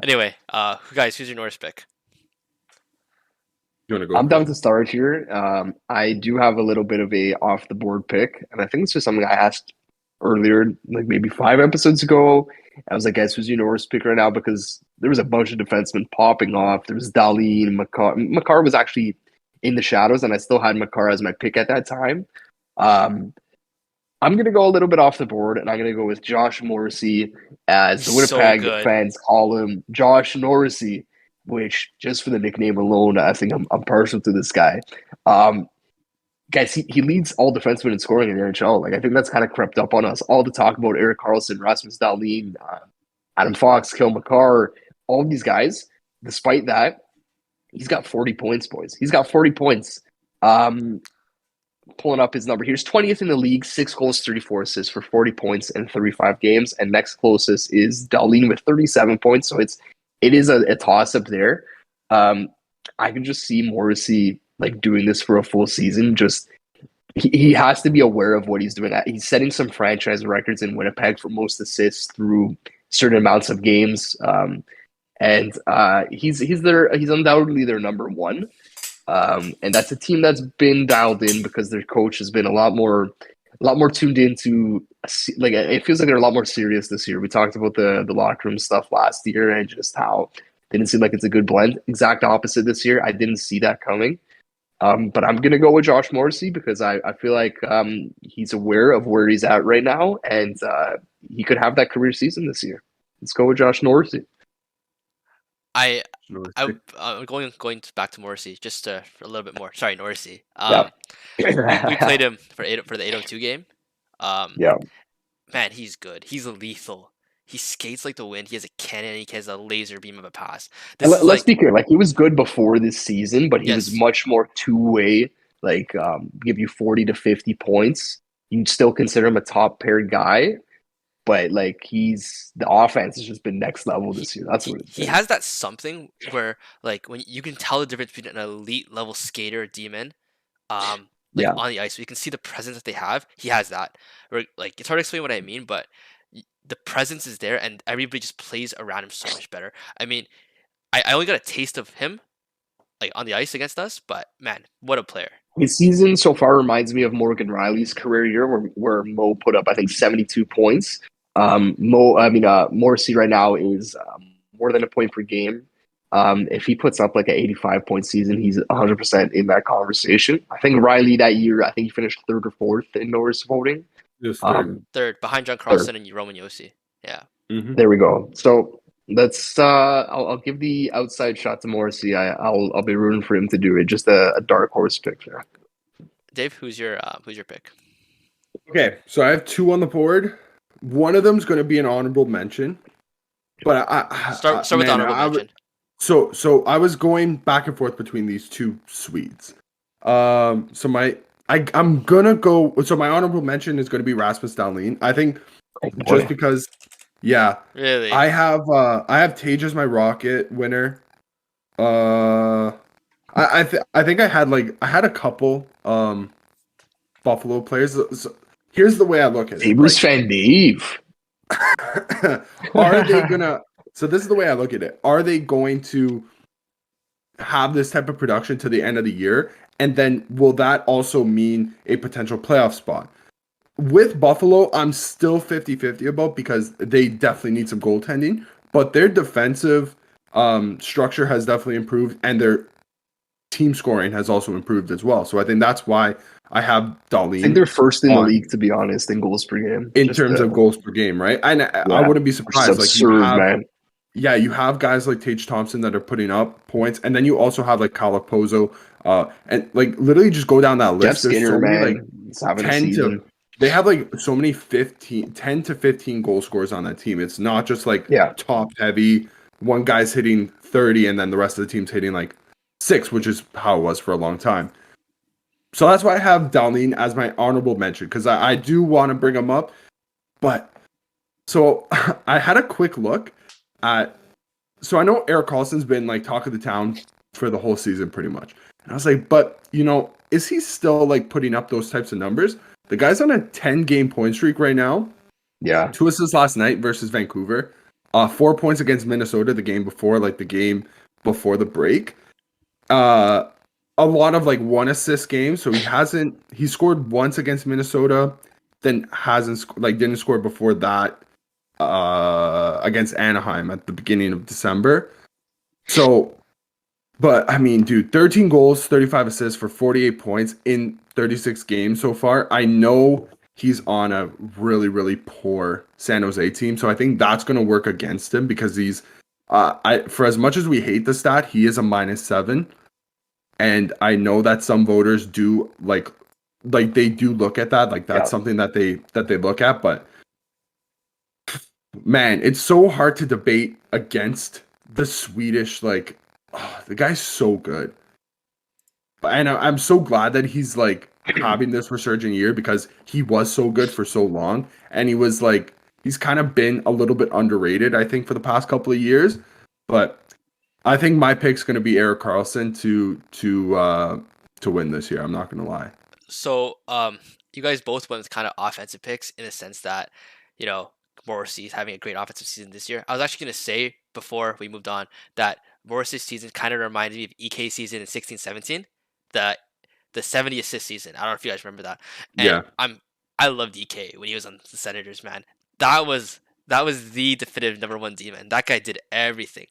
Anyway, guys, who's your Norris pick? You want to go? I'm down to Chris? start here. I do have a little bit of a off the board pick, and I think this was something I asked earlier, like maybe 5 episodes ago. I was like, guys, who's your Norris pick right now? Because there was a bunch of defensemen popping off. There was Darlene, Makar. Makar was actually in the shadows, and I still had Makar as my pick at that time. I'm going to go a little bit off the board, and I'm going to go with Josh Morrissey, as the He's so Winnipeg good. fans call him Josh Norrisy, which just for the nickname alone, I think I'm partial to this guy. Guys, he leads all defensemen in scoring in the NHL. Like I think that's kind of crept up on us. All the talk about Erik Karlsson, Rasmus Dahlin, Adam Fox, Kyle McCarr, all of these guys. Despite that, he's got 40 points, boys. He's got 40 points. Pulling up his number. Here's 20th in the league, 6 goals, 34 assists for 40 points in 35 games. And next closest is Dahlin with 37 points. So it is a toss up there. I can just see Morrissey like doing this for a full season. Just he has to be aware of what he's doing. He's setting some franchise records in Winnipeg for most assists through certain amounts of games. And he's undoubtedly their number one. And that's a team that's been dialed in because their coach has been a lot more tuned into, like it feels like they're a lot more serious this year. We talked about the locker room stuff last year and just how it didn't seem like it's a good blend. Exact opposite this year. I didn't see that coming. But I'm gonna go with Josh Morrissey because I feel like he's aware of where he's at right now, and he could have that career season this year. Let's go with Josh Morrissey. Going back to Morrissey just for a little bit more. Sorry, Morrissey. Yeah. We played him for the 802 game. Yeah. Man, he's good. He's lethal. He skates like the wind. He has a cannon. He has a laser beam of a pass. Let's be clear. Like he was good before this season, but he Yes. was much more two-way. Like give you 40 to 50 points. You'd still consider him a top paired guy, but like the offense has just been next level this year. That's what he has that something where like when you can tell the difference between an elite level skater or demon, on the ice. So you can see the presence that they have. He has that. Or like it's hard to explain what I mean, but the presence is there, and everybody just plays around him so much better. I mean, I only got a taste of him like on the ice against us, but man, what a player! His season so far reminds me of Morgan Riley's career year, where Mo put up, I think, 72 points. Morrissey right now is more than a point per game. If he puts up like an 85-point season, he's 100% in that conversation. I think Riley that year, I think he finished third or fourth in Norris voting. Just third. Third behind John Third. Carlson and Roman Yossi. Yeah. Mhm. There we go. So let's. I'll give the outside shot to Morrissey. I'll be rooting for him to do it. Just a dark horse pick there. Dave, who's your pick? Okay, so I have 2 on the board. One of them's going to be an honorable mention, but Start with honorable mention. So I was going back and forth between these 2 Swedes. I'm gonna go. So my honorable mention is going to be Rasmus Dahlin. I think just because, yeah, Really, I have Tage as my Rocket winner. I think I had a couple Buffalo players. So here's the way I look at it. Bruce Van Dave. Are they gonna? So this is the way I look at it. Are they going to have this type of production to the end of the year? And then will that also mean a potential playoff spot? With Buffalo, I'm still 50-50 about, because they definitely need some goaltending, but their defensive structure has definitely improved, and their team scoring has also improved as well. So I think that's why I have Dahlin. I think they're first in the league, to be honest, in goals per game. In terms of goals per game, right? And I wouldn't be surprised. Like absurd, man. Yeah, you have guys like Tage Thompson that are putting up points, and then you also have like Kyle Pozo, and like literally just go down that list. Jeff Skinner, so many, man, like 10 to they have like so many 10 to 15 goal scorers on that team. It's not just like top heavy. One guy's hitting 30, and then the rest of the team's hitting like 6, which is how it was for a long time. So that's why I have Dahlin as my honorable mention, because I do want to bring him up. But so I had a quick look. So I know Erik Karlsson's been like talk of the town for the whole season pretty much. And I was like, but is he still like putting up those types of numbers? The guy's on a 10-game point streak right now. Yeah. 2 assists last night versus Vancouver. 4 points against Minnesota the game before the break. A lot of like 1 assist games. So he scored once against Minnesota, then didn't score before that. Against Anaheim at the beginning of December. So, but I mean, dude, 13 goals, 35 assists for 48 points in 36 games so far. I know he's on a really, really poor San Jose team, so I think that's going to work against him, because he's, for as much as we hate the stat, he is a -7, and I know that some voters do like they do look at that, like that's something that they look at, but. Man, it's so hard to debate against the Swedish, the guy's so good. And I'm so glad that he's like having this resurgent year, because he was so good for so long, and he's kind of been a little bit underrated, I think, for the past couple of years. But I think my pick's going to be Erik Karlsson to win this year. I'm not going to lie. So, you guys both went with kind of offensive picks, in a sense that, Morrissey's having a great offensive season this year. I was actually going to say, before we moved on, that Morrissey's season kind of reminded me of EK's season in 16-17, the 70 assist season. I don't know if you guys remember that. And I loved EK when he was on the Senators, man. That was the definitive number 1 D-man. That guy did everything.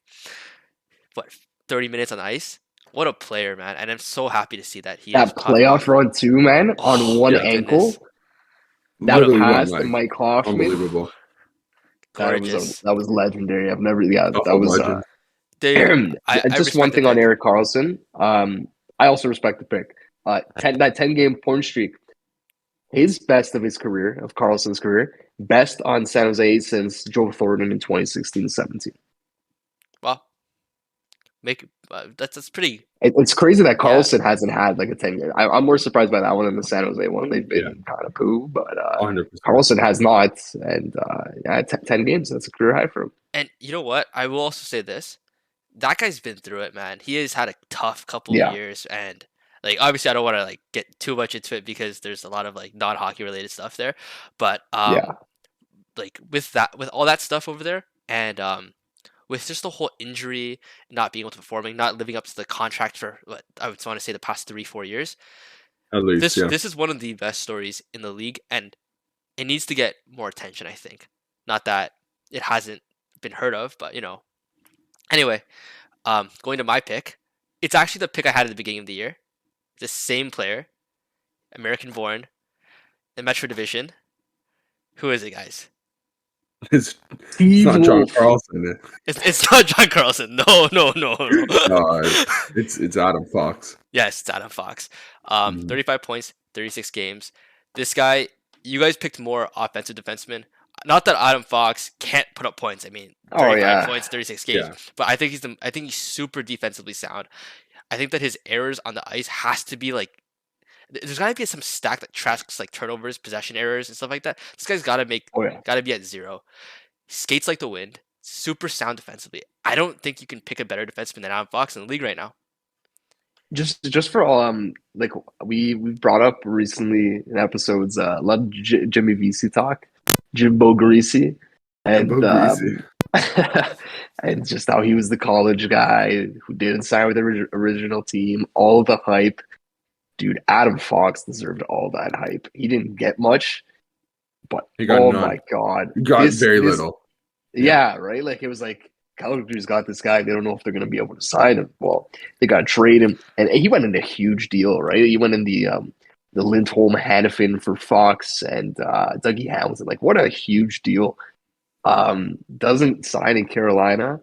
30 minutes on ice? What a player, man. And I'm so happy to see that he that playoff run too, man, on one ankle. Goodness. That pass to Mike Hoffman. Unbelievable. That was legendary. I've never that was just one thing on Erik Karlsson. I also respect the pick. That 10-game point streak, his best of his career, of Karlsson's career, best on San Jose since Joe Thornton in 2016-17. Wow, that's pretty. It's crazy that Karlsson hasn't had like a 10-game. I'm more surprised by that one than the San Jose one. They've been kind of poo, but Karlsson has not, and 10 games. That's a career high for him. And you know what? I will also say this: that guy's been through it, man. He has had a tough couple of years, and like obviously I don't want to like get too much into it, because there's a lot of like non-hockey related stuff there, but like with all that stuff over there, and with just the whole injury, not being able to performing, not living up to the contract for what I would want to say the past 3-4 years. At least, This yeah. this is one of the best stories in the league, and it needs to get more attention. I think, not that it hasn't been heard of, but Anyway, going to my pick, it's actually the pick I had at the beginning of the year. The same player, American born, the Metro Division. Who is it, guys? It's Steve not John Wolf. Carlson. It's not John Carlson. No. It's Adam Fox. Yes, it's Adam Fox. Mhm. 35 points, 36 games. This guy, you guys picked more offensive defensemen. Not that Adam Fox can't put up points. I mean, 35 points, 36 games. Yeah. But I think he's super defensively sound. I think that his errors on the ice has to be like there's got to be some stack that tracks like turnovers, possession errors, and stuff like that. This guy's got to be at 0. He skates like the wind, super sound defensively. I don't think you can pick a better defenseman than Adam Fox in the league right now. Just for all like we brought up recently in episodes a lot of Jimmy VC talk, Jimbo Greasy, and Greasy. and just how he was the college guy who didn't sign with the original team, all the hype. Dude, Adam Fox deserved all that hype. He didn't get much, but He got none. My God. He got very little. Yeah, right? Like, it was like, Calgary's got this guy. They don't know if they're going to be able to sign him. Well, they got to trade him. And he went in a huge deal, right? He went in the Lindholm Hannafin for Fox and Dougie Hamilton. Like, what a huge deal. Doesn't sign in Carolina,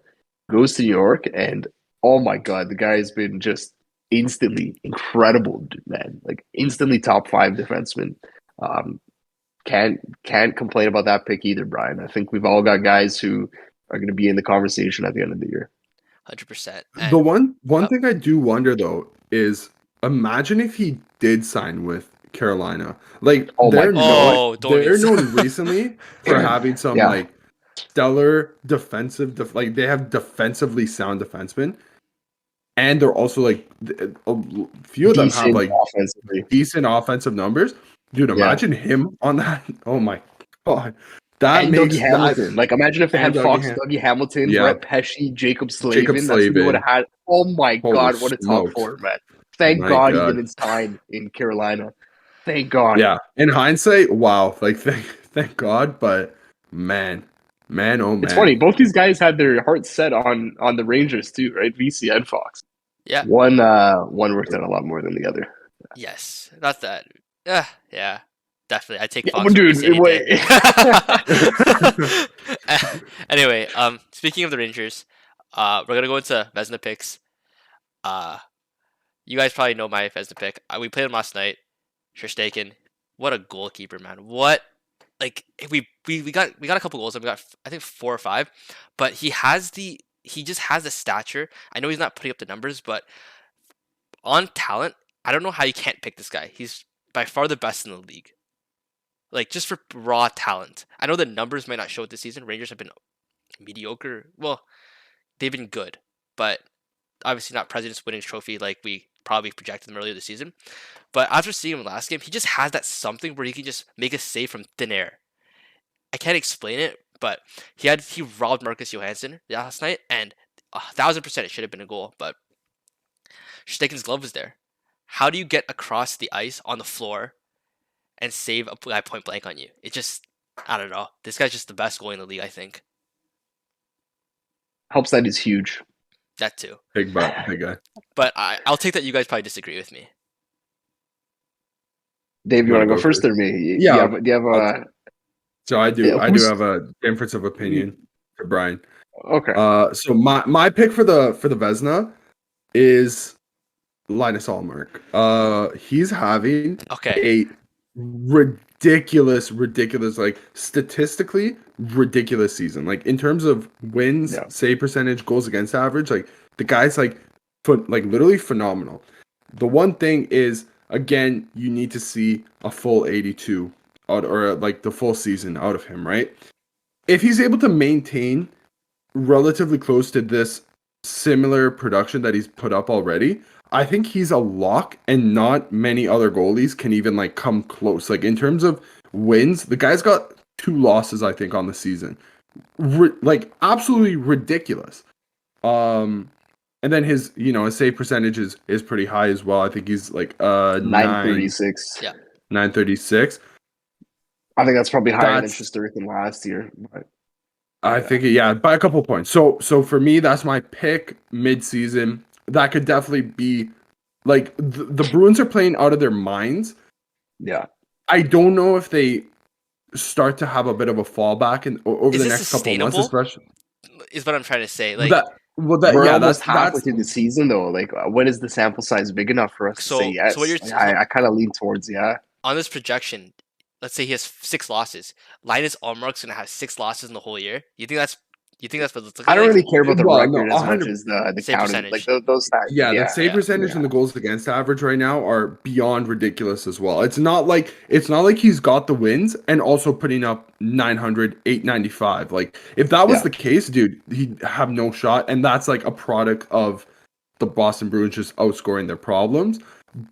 goes to New York, and oh my God, the guy's been just instantly incredible, man. Like, instantly top 5 defenseman. Can't complain about that pick either, Brian. I think we've all got guys who are going to be in the conversation at the end of the year. 100%. The one thing I do wonder though is imagine if he did sign with Carolina. Like they're known recently for having some like stellar defensive like they have defensively sound defensemen. And they're also like a few of them have like decent offensive numbers. Dude, imagine him on that. Oh my God. That and makes Dougie Hamilton. Like, imagine if they had Fox, Dougie Hamilton, Brett Pesce, Jacob Slavin. That's who would have had. Oh my God, what a top 4, man! Thank God he didn't sign in Carolina. Thank God. Yeah, in hindsight, wow. Like, thank God. But man, oh man. It's funny. Both these guys had their hearts set on the Rangers too, right? VC and Fox. Yeah. One worked out a lot more than the other. Yes, that's that. Yeah. Definitely, I take Fox. Anyway, speaking of the Rangers, we're gonna go into Vezina picks. You guys probably know my Vezina pick. We played him last night. Sherstaken, what a goalkeeper, man! What, like we got a couple goals. We got I think 4 or 5, but he just has the stature. I know he's not putting up the numbers, but on talent, I don't know how you can't pick this guy. He's by far the best in the league. Like, just for raw talent. I know the numbers might not show it this season. Rangers have been mediocre. Well, they've been good, but obviously not President's winning trophy like we probably projected them earlier this season. But after seeing him last game, he just has that something where he can just make a save from thin air. I can't explain it, but he robbed Marcus Johansson last night, and 1,000% it should have been a goal, but Steken's glove was there. How do you get across the ice on the floor and save a guy point blank on you? It just, I don't know. This guy's just the best goalie in the league, I think. Helps that he's huge. That too. Big guy. But I'll take that you guys probably disagree with me. Dave, you want to go first or me? Yeah. Do you have a... So I do have a difference of opinion for Brian. Okay. So my pick for the Vezina is Linus Ullmark. He's having a ridiculous, like statistically ridiculous season. Like in terms of wins, save percentage, goals against average, like the guy's like literally phenomenal. The one thing is, again, you need to see a full 82 out, or like the full season out of him, right? If he's able to maintain relatively close to this similar production that he's put up already, I think he's a lock, and not many other goalies can even like come close. Like in terms of wins, the guy's got 2 losses, I think, on the season. Like absolutely ridiculous. And then his his save percentage is pretty high as well. I think he's like 936. Yeah. 936. I think that's probably higher than That's Shuster than last year. But I yeah. think yeah, by a couple points. So for me, that's my pick mid-season. That could definitely be like the Bruins are playing out of their minds. Yeah. I don't know if they start to have a bit of a fallback over Is the this next couple of months, sustainable? especially Is what I'm trying to say. that. Well, that We're yeah, almost halfway that's through the season, though. Like, when is the sample size big enough for us to say so what yes? you're Like, I kind of lean towards yeah. on this projection. Let's say he has 6 losses. Linus Allmark's gonna have 6 losses in the whole year. You think that's what it's I looking don't like? really care about the well, no, record as much 100. as the Save counting. Like percentage. those stats. Yeah, the Yeah, save percentage and yeah. the goals against average right now are beyond ridiculous as well. It's not like he's got the wins and also putting up 900, 895. Like if that was Yeah. the case, dude, he'd have no shot. And that's like a product of the Boston Bruins just outscoring their problems.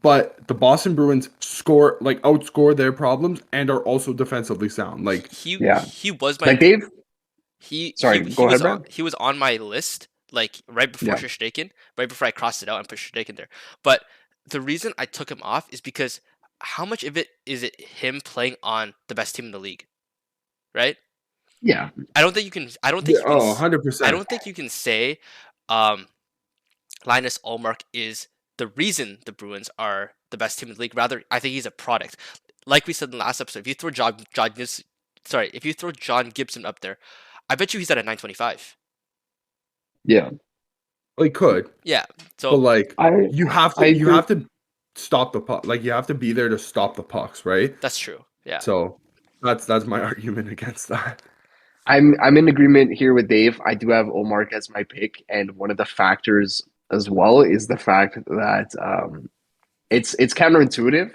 But the Boston Bruins outscore their problems and are also defensively sound. Like Yeah. He was Like my Dave. he Sorry, he go ahead, man. he was on my list like right before Yeah. Shesterkin, right before I crossed it out and put Shesterkin there. But the reason I took him off is because how much of it is it him playing on the best team in the league, right? Yeah. I don't think you can. yeah, oh, I 100%. don't think you can say, um, Linus Allmark is the reason the Bruins are the best team in the league. Rather, I think he's a product. Like we said in the last episode, if you throw if you throw John Gibson up there, I bet you he's at a 925. Yeah. Like could. Yeah. But So like I you have I to you agree. have to stop the puck. Like you have to be there to stop the pucks, right? that's true. Yeah. So that's my argument against that. I'm in agreement here with Dave. I do have Omar as my pick, and one of the factors as well is the fact that it's counterintuitive,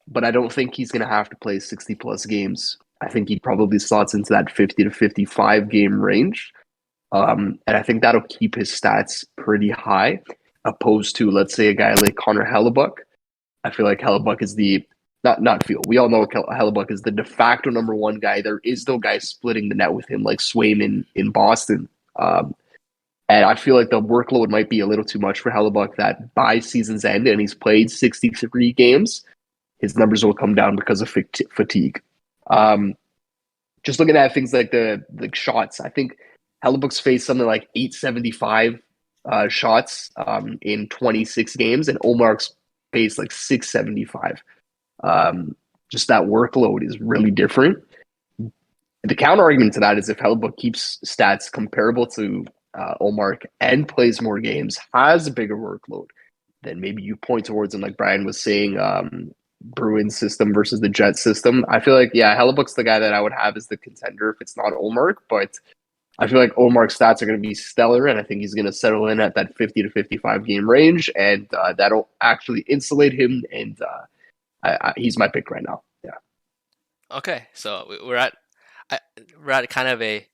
but I don't think he's going to have to play 60 plus games. I think he probably slots into that 50 to 55 game range. And I think that'll keep his stats pretty high, opposed to, let's say, a guy like Connor Hellebuck. I feel like Hellebuck is the not feel. We all know Hellebuck is the de facto number one guy. There is no guy splitting the net with him like Swayman in Boston. And I feel like the workload might be a little too much for Hellebuck that by season's end, and he's played 63 games, his numbers will come down because of fatigue. Just looking at things like the shots, I think Hellebuck's faced something like 875 shots in 26 games, and Omar's faced like 675. Just that workload is really different. The counter argument to that is if Hellebuck keeps stats comparable to Omar and plays more games, has a bigger workload, then maybe you point towards him, like Brian was saying, Bruins system versus the Jet system. I feel like, yeah, Hellebuck's the guy that I would have as the contender if it's not Omar, but I feel like Omar's stats are going to be stellar, and I think he's going to settle in at that 50 to 55 game range, and that'll actually insulate him, and he's my pick right now. Yeah. Okay. So we're at kind of a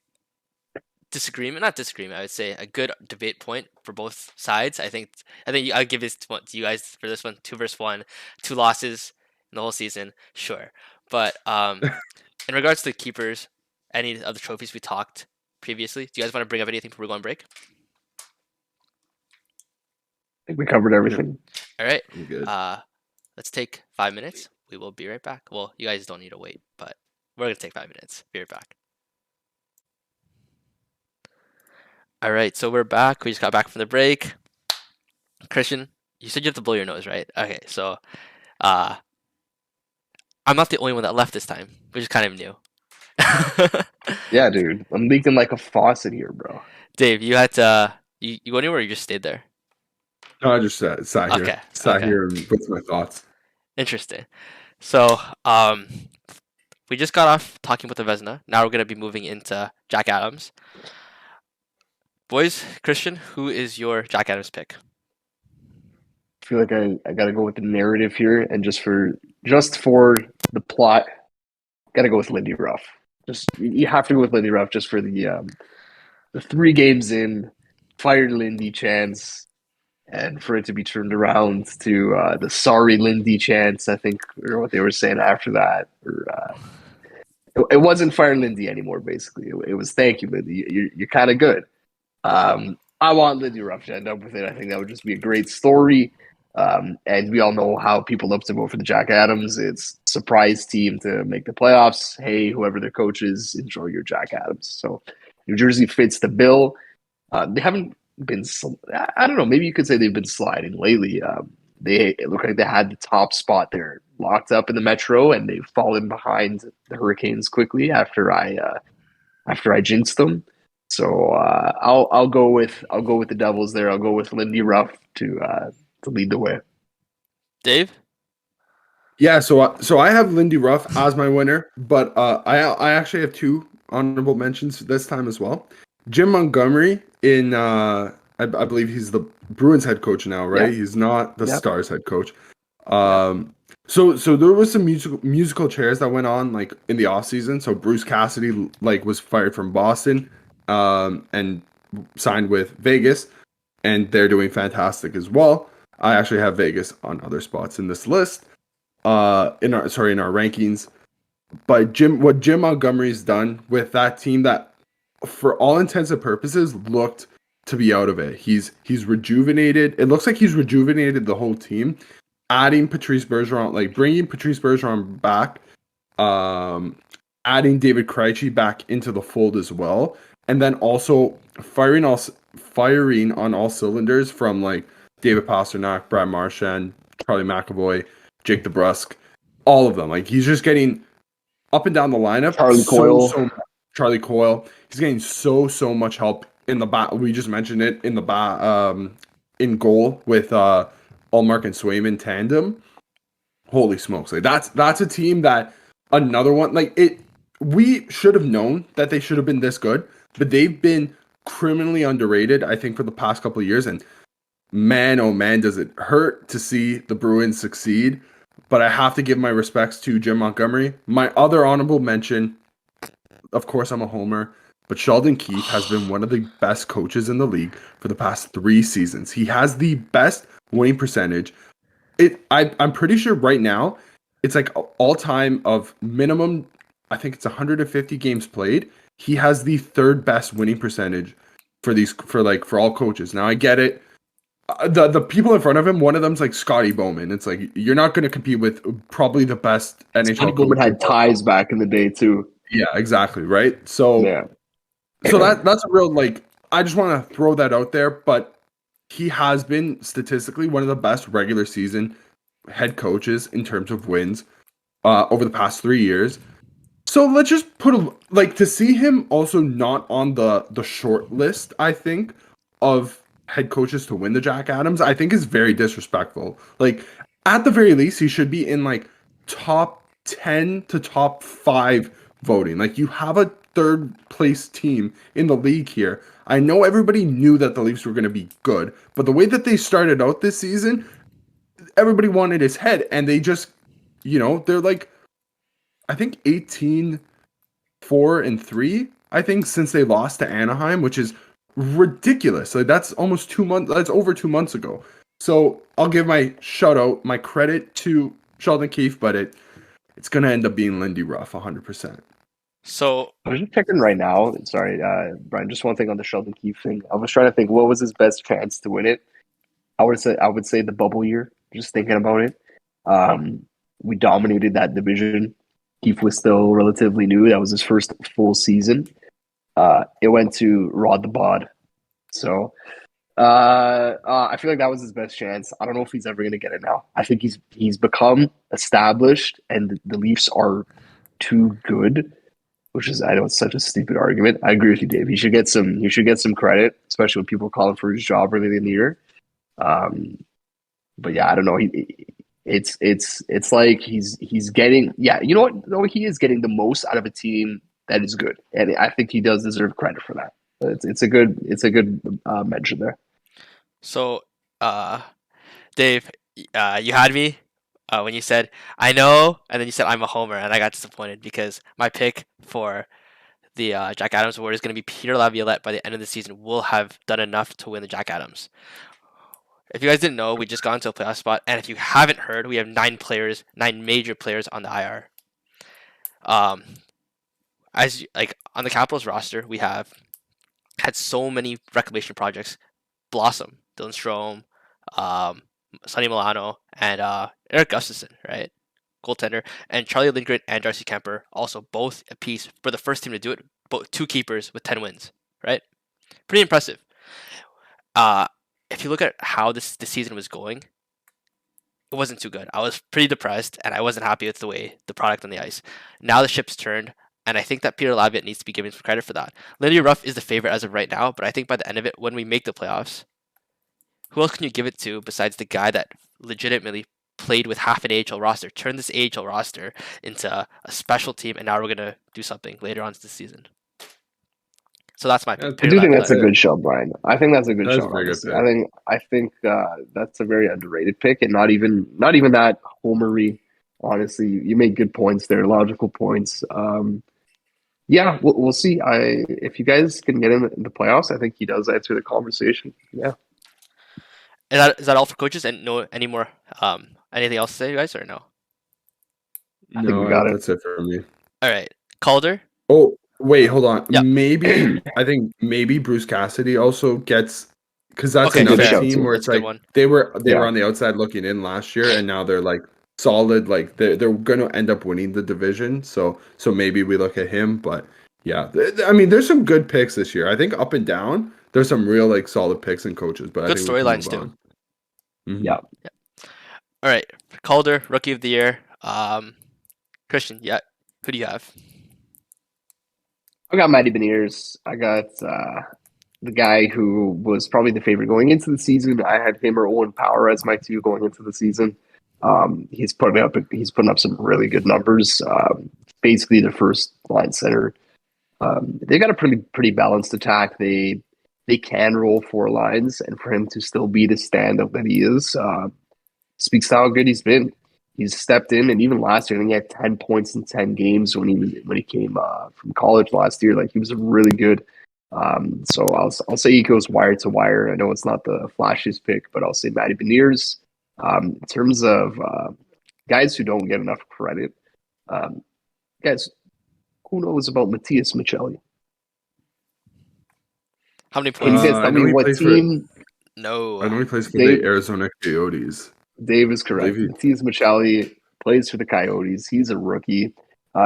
disagreement, not disagreement. I would say a good debate point for both sides. I think I'll give this to you guys for this one. 2-1, 2 losses in the whole season. Sure, but in regards to the keepers, any of the trophies we talked previously, do you guys want to bring up anything before we go on break? I think we covered everything. All right. I'm good. Let's take 5 minutes. We will be right back. Well, you guys don't need to wait, but we're gonna take 5 minutes. Be right back. All right, so we're back. We just got back from the break. Christian, you said you have to blow your nose, right? Okay, so I'm not the only one that left this time, which is kind of new. Yeah, dude. I'm leaking like a faucet here, bro. Dave, you had to you go anywhere or you just stayed there? No, I just sat here. Okay, Sat okay. here and with my thoughts. Interesting. So we just got off talking about the Vesna. Now we're gonna be moving into Jack Adams. Boys, Christian, who is your Jack Adams pick? I feel like I got to go with the narrative here, and just for the plot, got to go with Lindy Ruff. Just you have to go with Lindy Ruff just for the 3 games in, fired Lindy chance, and for it to be turned around to the sorry Lindy chance, I think, or what they were saying after that. Or It wasn't fire Lindy anymore. Basically, it was thank you, Lindy. You're kind of good. I want Lindy Ruff to end up with it. I think that would just be a great story. And we all know how people love to vote for the Jack Adams. It's surprise team to make the playoffs. Hey, whoever their coach is, enjoy your Jack Adams. So New Jersey fits the bill. They haven't been. I don't know. Maybe you could say they've been sliding lately. It looked like they had the top spot there locked up in the Metro, and they've fallen behind the Hurricanes quickly after I jinxed them. So I'll go with the Devils there. I'll go with Lindy Ruff to lead the way. Dave? Yeah, so I have Lindy Ruff as my winner, but I actually have two honorable mentions this time as well. Jim Montgomery I believe he's the Bruins head coach now, right? Yeah. He's not the Yep. Stars head coach. So there was some musical chairs that went on like in the offseason. So Bruce Cassidy like was fired from Boston and signed with Vegas, and they're doing fantastic as well. I actually have Vegas on other spots in this list. In our rankings. But what Jim Montgomery's done with that team that for all intents and purposes looked to be out of it. He's rejuvenated. It looks like he's rejuvenated the whole team. Adding Patrice Bergeron, like bringing Patrice Bergeron back, adding David Krejci back into the fold as well, and then also firing on all cylinders from like David Pastrnak, Brad Marchand, Charlie McAvoy, Jake DeBrusk, all of them. Like he's just getting up and down the lineup. Charlie Coyle. He's getting so much help in the back. We just mentioned it in the back, in goal with Allmark and Swayman tandem. Holy smokes! Like that's a team that another one like it. We should have known that they should have been this good, but they've been criminally underrated. I think for the past couple of years, and man, oh man, does it hurt to see the Bruins succeed. But I have to give my respects to Jim Montgomery. My other honorable mention, of course, I'm a homer, but Sheldon Keefe has been one of the best coaches in the league for the past 3 seasons. He has the best winning percentage. I'm pretty sure right now it's like all time of minimum. I think it's 150 games played. He has the third best winning percentage for all coaches. Now I get it. The people in front of him, one of them's like Scotty Bowman. It's like you're not going to compete with probably the best NHL Scotty Bowman had ties back in the day too. Yeah, exactly. Right. So that's a real like. I just want to throw that out there, but he has been statistically one of the best regular season head coaches in terms of wins over the past 3 years. So let's just to see him also not on the short list. I think of head coaches to win the Jack Adams, I think is very disrespectful. Like at the very least, he should be in like top 10 to top 5 voting. Like you have a third place team in the league here. I know everybody knew that the Leafs were going to be good, but the way that they started out this season, everybody wanted his head, and they just, they're like, I think 18-4-3. I think since they lost to Anaheim, which is ridiculous. Like that's almost 2 months. That's over 2 months ago. So I'll give my shout out, my credit to Sheldon Keefe, but it's gonna end up being Lindy Ruff 100%. So I was just checking right now. Sorry, Brian. Just one thing on the Sheldon Keefe thing. I was trying to think what was his best chance to win it. I would say the bubble year. Just thinking about it, we dominated that division. Keefe was still relatively new. That was his first full season. It went to Rod the Bod. So I feel like that was his best chance. I don't know if he's ever going to get it now. I think he's become established, and the Leafs are too good. Which is, I know it's such a stupid argument. I agree with you, Dave. He should get some credit, especially when people call him for his job early in the year. But yeah, I don't know. It's like he's getting, yeah. You know what? No, he is getting the most out of a team that is good, and I think he does deserve credit for that. It's a good mention there. So, Dave, you had me when you said I know, and then you said I'm a homer, and I got disappointed because my pick for the Jack Adams Award is going to be Peter Laviolette. By the end of the season, will have done enough to win the Jack Adams. If you guys didn't know, we just got into a playoff spot, and if you haven't heard, we have 9 major players on the IR. like on the Capitals roster, we have had so many reclamation projects blossom. Dylan Strome, um, Sonny Milano, and Eric Gustafson, right? Goaltender, and Charlie Lindgren and Darcy Kemper, also both a piece for the first team to do it. Both 2 keepers with 10 wins, right? Pretty impressive. Uh, if you look at how the season was going, it wasn't too good. I was pretty depressed, and I wasn't happy with the way the product on the ice. Now the ship's turned, and I think that Peter Laviolette needs to be given some credit for that. Lindy Ruff is the favorite as of right now, but I think by the end of it, when we make the playoffs, who else can you give it to besides the guy that legitimately played with half an AHL roster, turned this AHL roster into a special team, and now we're gonna do something later on this season. So that's my pick. I do think that's a good show, Brian. I think that's a good show. Honestly. I think that's a very underrated pick, and not even that homery. Honestly, you make good points there, logical points. Yeah, we'll see. If you guys can get in the playoffs, I think he does answer the conversation. Yeah. Is that all for coaches? And no, any more? Anything else to say, guys, or no? I think we got it. That's it for me. All right, Calder. Oh, wait, hold on. Yeah. I think maybe Bruce Cassidy also gets, because that's another team where it's like they were on the outside looking in last year, and now they're like solid. Like they're going to end up winning the division. So maybe we look at him. But yeah, I mean, there's some good picks this year. I think up and down, there's some real like solid picks and coaches. But good I think storylines too. Mm-hmm. Yeah. All right, Calder, Rookie of the Year. Christian, yeah, who do you have? I got Matty Beniers. I got the guy who was probably the favorite going into the season. I had him or Owen Power as my 2 going into the season. He's putting up some really good numbers. Basically, the first line center. They got a pretty balanced attack. They can roll 4 lines, and for him to still be the standout that he is speaks to how good he's been. He's stepped in, and even last year, I think he had 10 points in 10 games when he came from college last year. Like, he was really good. So I'll say he goes wire to wire. I know it's not the flashiest pick, but I'll say Matty Beniers. In terms of guys who don't get enough credit, guys, who knows about Matthias Michelli? How many Can points? you guys tell me what team? No. I know he plays for the Arizona Coyotes. Dave is correct. Matthias Michelli plays for the Coyotes. He's a rookie.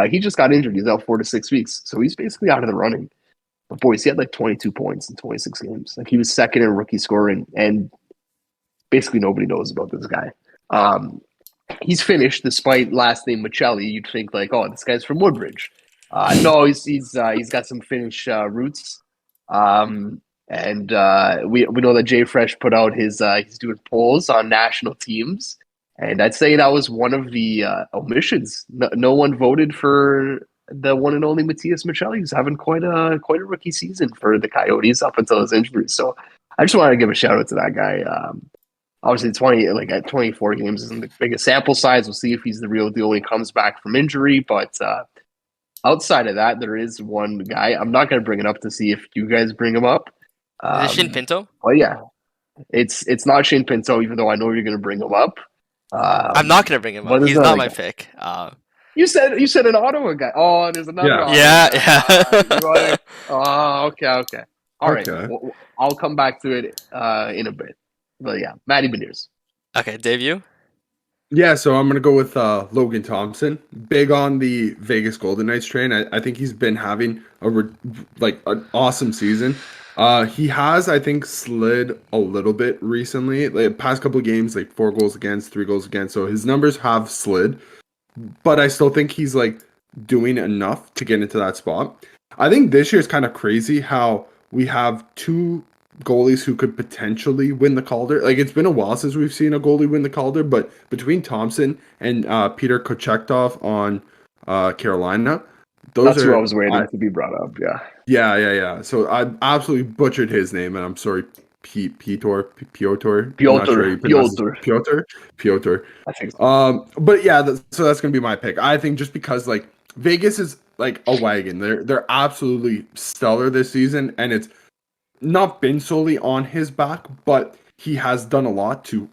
He just got injured. He's out 4 to 6 weeks. So he's basically out of the running. But boys, he had like 22 points in 26 games. Like, he was second in rookie scoring, and basically nobody knows about this guy. He's finished despite last name Michelli. You'd think like, oh, this guy's from Woodbridge. No, he's got some Finnish roots. And we know that Jay Fresh put out he's doing polls on national teams, and I'd say that was one of the omissions. No one voted for the one and only Matthias Michelli, who's having quite a rookie season for the Coyotes up until his injury. So I just wanted to give a shout out to that guy. Obviously, at 24 games isn't the biggest sample size. We'll see if he's the real deal when he comes back from injury, but. Outside of that, there is one guy. I'm not going to bring it up to see if you guys bring him up. Is it Shane Pinto? Well, yeah, it's not Shane Pinto, even though I know you're going to bring him up. I'm not going to bring him up. He's not my pick. You said an Ottawa guy. Oh, there's another. Yeah. Yeah. Okay. All right. Well, I'll come back to it in a bit. But yeah, Matty Beniers. Okay, Dave, you? Yeah, so I'm going to go with Logan Thompson. Big on the Vegas Golden Knights train. I think he's been having an awesome season. He has, I think, slid a little bit recently. Like, past couple of games, like 4 goals against, 3 goals against. So his numbers have slid. But I still think he's doing enough to get into that spot. I think this year is kind of crazy how we have 2 goalies who could potentially win the Calder. Like, it's been a while since we've seen a goalie win the Calder, but between Thompson and Peter Kochetkov on Carolina, that's who I was waiting to be brought up. Yeah. So I absolutely butchered his name, and I'm sorry, Piotr. I think so. But yeah, so that's gonna be my pick. I think just because Vegas is like a wagon. They're absolutely stellar this season, and it's not been solely on his back, but he has done a lot to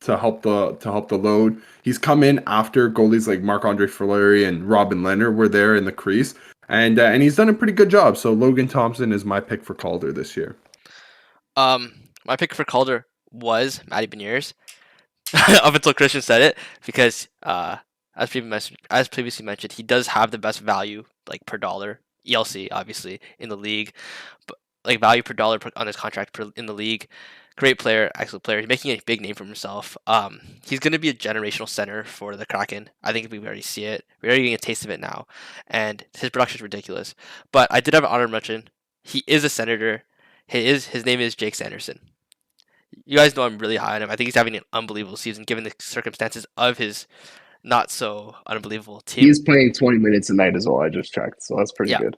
help the load. He's come in after goalies like Marc-Andre Fleury and Robin Leonard were there in the crease. and he's done a pretty good job. So Logan Thompson is my pick for Calder this year. My pick for Calder was Matty Beniers. Up until Christian said it, because as previously mentioned, he does have the best value like per dollar ELC obviously in the league, but like value per dollar on his contract in the league. Great player, excellent player. He's making a big name for himself. He's going to be a generational center for the Kraken. I think we already see it. We're already getting a taste of it now, and his production is ridiculous. But I did have an honorable mention. He is a Senator. His name is Jake Sanderson. You guys know I'm really high on him. I think he's having an unbelievable season given the circumstances of his not so unbelievable team. He's playing 20 minutes a night as well. I just checked, so that's pretty Yeah. good.